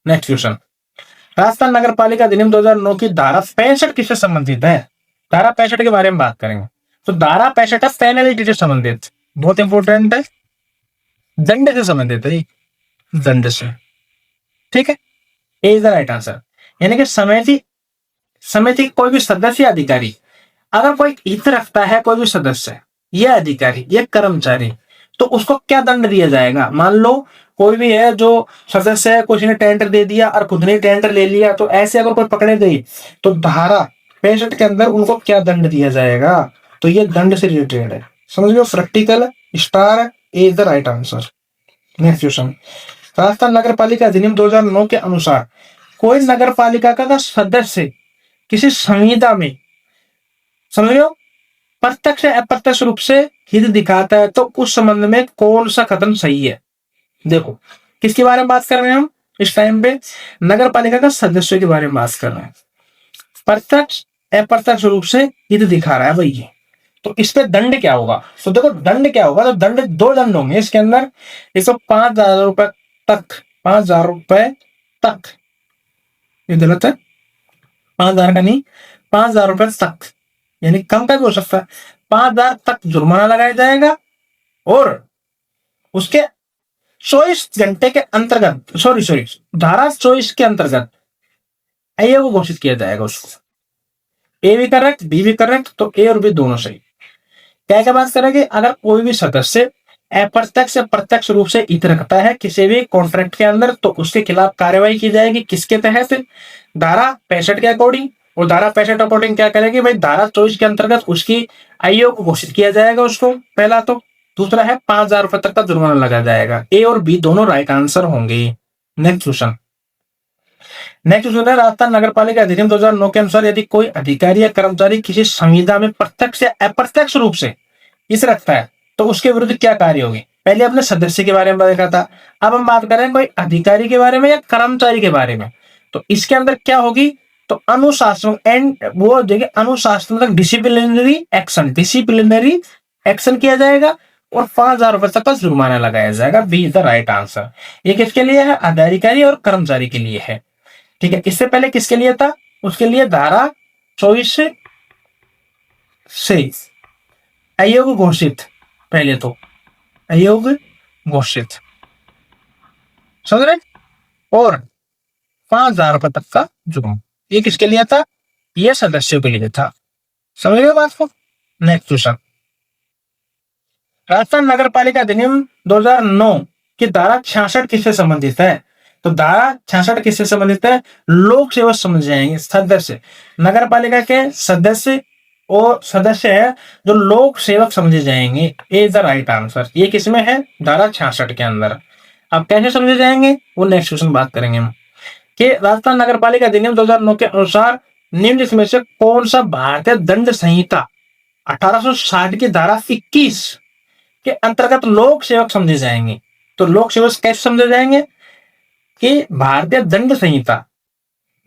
नेक्स्ट क्वेश्चन, राजस्थान नगर पालिका अधिनियम 2009 की धारा 65 किससे संबंधित है? धारा 65 के बारे में बात करेंगे। तो धारा 65 है पेनल्टी से संबंधित, बहुत इंपॉर्टेंट है, दंड से संबंधित है, दंड से, ठीक है, A is the right answer. यानी कि समिति कोई भी सदस्य या अधिकारी अगर कोई हित रखता है, कोई भी सदस्य या अधिकारी या कर्मचारी, तो उसको क्या दंड दिया जाएगा? मान लो कोई भी है जो सदस्य है, किसी ने टेंडर दे दिया और खुद ने टेंडर ले लिया, तो ऐसे अगर कोई पकड़े गई तो धारा 65 के अंदर उनको क्या दंड दिया जाएगा? तो ये दंड से रिलेटेड है। समझ लो, practical star is the right answer. Next question, Rajasthan नगर पालिका अधिनियम 2009 के अनुसार कोई नगर पालिका का सदस्य किसी संविदा में, समझ लो, प्रत्यक्ष या अप्रत्यक्ष रूप से हित दिखाता है, तो उस संबंध में कौन सा कथन सही है? देखो किसके बारे में बात कर रहे हैं हम इस टाइम पे? नगर पालिका का सदस्य के बारे में बात कर रहे हैं। प्रत्यक्ष अप्रत्यक्ष रूप से हित दिखा रहा है भाई ये, तो इस पे दंड क्या होगा? तो देखो दंड क्या होगा, तो दंड दो दंड होंगे इसके अंदर। इसको 5,000 रुपए तक, 5,000 रुपए तक, ये गलत है, 5,000 का नहीं, 5,000 रुपए तक, यानी कम का भी हो सकता है, 5,000 तक जुर्माना लगाया जाएगा, और उसके 24 घंटे के अंतर्गत, सॉरी धारा 24 के अंतर्गत ए को घोषित किया जाएगा उसको। ए भी करेक्ट, बी भी करेक्ट, तो ए और बी दोनों सही। क्या क्या बात करेंगे? अगर कोई भी सदस्य अप्रत्यक्ष या प्रत्यक्ष रूप से हित रखता है किसी भी कॉन्ट्रैक्ट के अंदर, तो उसके खिलाफ कार्रवाई की जाएगी। किसके तहत? धारा 65 के अकॉर्डिंग। और धारा 65 अकॉर्डिंग क्या करेगी भाई? धारा 24 के अंतर्गत उसकी आयु को घोषित किया जाएगा उसको, पहला तो। दूसरा है 5,000 रुपए तक का जुर्माना लगा जाएगा। ए और बी दोनों राइट आंसर होंगे। नेक्स्ट क्वेश्चन है, राजस्थान नगर पालिका अधिनियम 2009 के अनुसार यदि कोई अधिकारी या कर्मचारी किसी संविदा में प्रत्यक्ष या अप्रत्यक्ष रूप से हित रखता है, तो उसके विरुद्ध क्या कार्य होगी? पहले अपने सदस्य के बारे में देखा था, अब हम बात करें कोई अधिकारी के बारे में या कर्मचारी के बारे में। तो इसके अंदर क्या होगी? तो अनुशासन एंड वो हो जाएगी अनुशासनात्मक डिसिप्लिनरी एक्शन किया जाएगा, और 5,000 रुपए तक का जुर्माना लगाया जाएगा। B is the right answer. ये किसके लिए है? अधिकारी और कर्मचारी के लिए है, ठीक है। इससे पहले किसके लिए था? उसके लिए धारा 24 से आयोग घोषित, पहले तो आयोग घोषित, समझ रहे, और 5,000 रुपए तक का जुर्माना, ये किसके लिए था? ये सदस्यों के लिए था। समझ गए बात को? नेक्स्ट क्वेश्चन, राजस्थान नगर पालिका अधिनियम 2009 की धारा 66 किससे संबंधित है? तो धारा 66 किससे संबंधित है? लोक सेवक समझ जाएंगे, सदस्य, नगर पालिका के सदस्य और सदस्य है जो लोक सेवक समझे जाएंगे। Is the right answer. ये किसमें है? धारा 66 के अंदर। अब कैसे समझे जाएंगे वो नेक्स्ट क्वेश्चन बात करेंगे हम, कि राजस्थान नगर पालिका अधिनियम 2009 के अनुसार निम्न में से कौन सा भारतीय दंड संहिता 1860 की धारा 21 के अंतर्गत लोक सेवक समझे जाएंगे? तो लोक सेवक कैसे समझे जाएंगे? कि भारतीय दंड संहिता,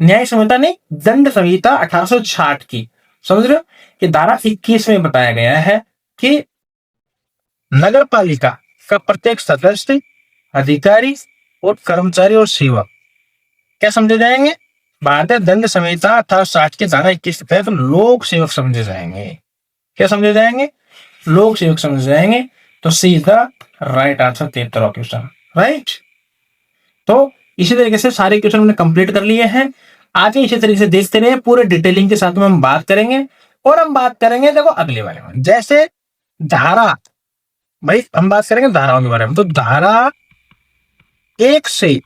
न्याय संहिता नहीं, दंड संहिता 1860 की, समझ रहे हो? कि धारा 21 में बताया गया है कि नगर पालिका का प्रत्येक सदस्य, अधिकारी और कर्मचारी और सेवक क्या समझे जाएंगे? भारतीय दंड संहिता 1860 की धारा 21 के तहत लोक सेवक समझे जाएंगे। क्या समझे जाएंगे? लोक सेवक समझे जाएंगे। तो C is the right answer 73वां क्वेश्चन, राइट। तो इसी तरीके से सारे क्वेश्चन हमने कंप्लीट कर लिए हैं। आगे इसी तरीके से देखते रहे, पूरे डिटेलिंग के साथ में हम बात करेंगे। और हम बात करेंगे देखो अगले वाले में, जैसे धारा, भाई हम बात करेंगे धाराओं के बारे में। तो धारा 1 से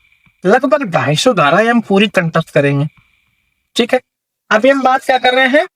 लगभग 250 धाराएं हम पूरी कंठस्थ करेंगे, ठीक है। अभी हम बात क्या कर रहे हैं?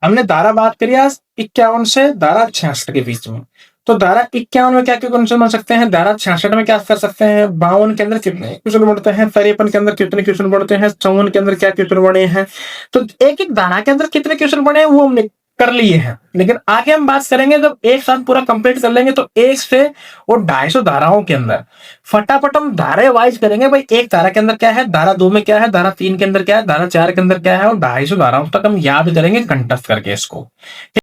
हमने धारा बात करी आज 51 से धारा 66 के बीच में। तो धारा 51 में क्या क्या क्वेश्चन बन सकते हैं? धारा 66 में क्या कर सकते हैं? 52 के अंदर कितने क्वेश्चन बढ़ते हैं? 53 के अंदर कितने क्वेश्चन बढ़ते हैं? 54 के अंदर क्या क्वेश्चन बने हैं? तो एक एक धारा के अंदर कितने क्वेश्चन बने हैं वो हमने कर लिए हैं। लेकिन आगे हम बात करेंगे जब एक साथ पूरा कंप्लीट कर लेंगे तो 1 से और 250 धाराओं के अंदर फटाफट हम धारे वाइज करेंगे। भाई एक धारा के अंदर क्या है, धारा 2 में क्या है, धारा 3 के अंदर क्या है, धारा 4 के अंदर क्या है, और 250 धाराओं तक हम याद करेंगे कंठस्थ करके इसको।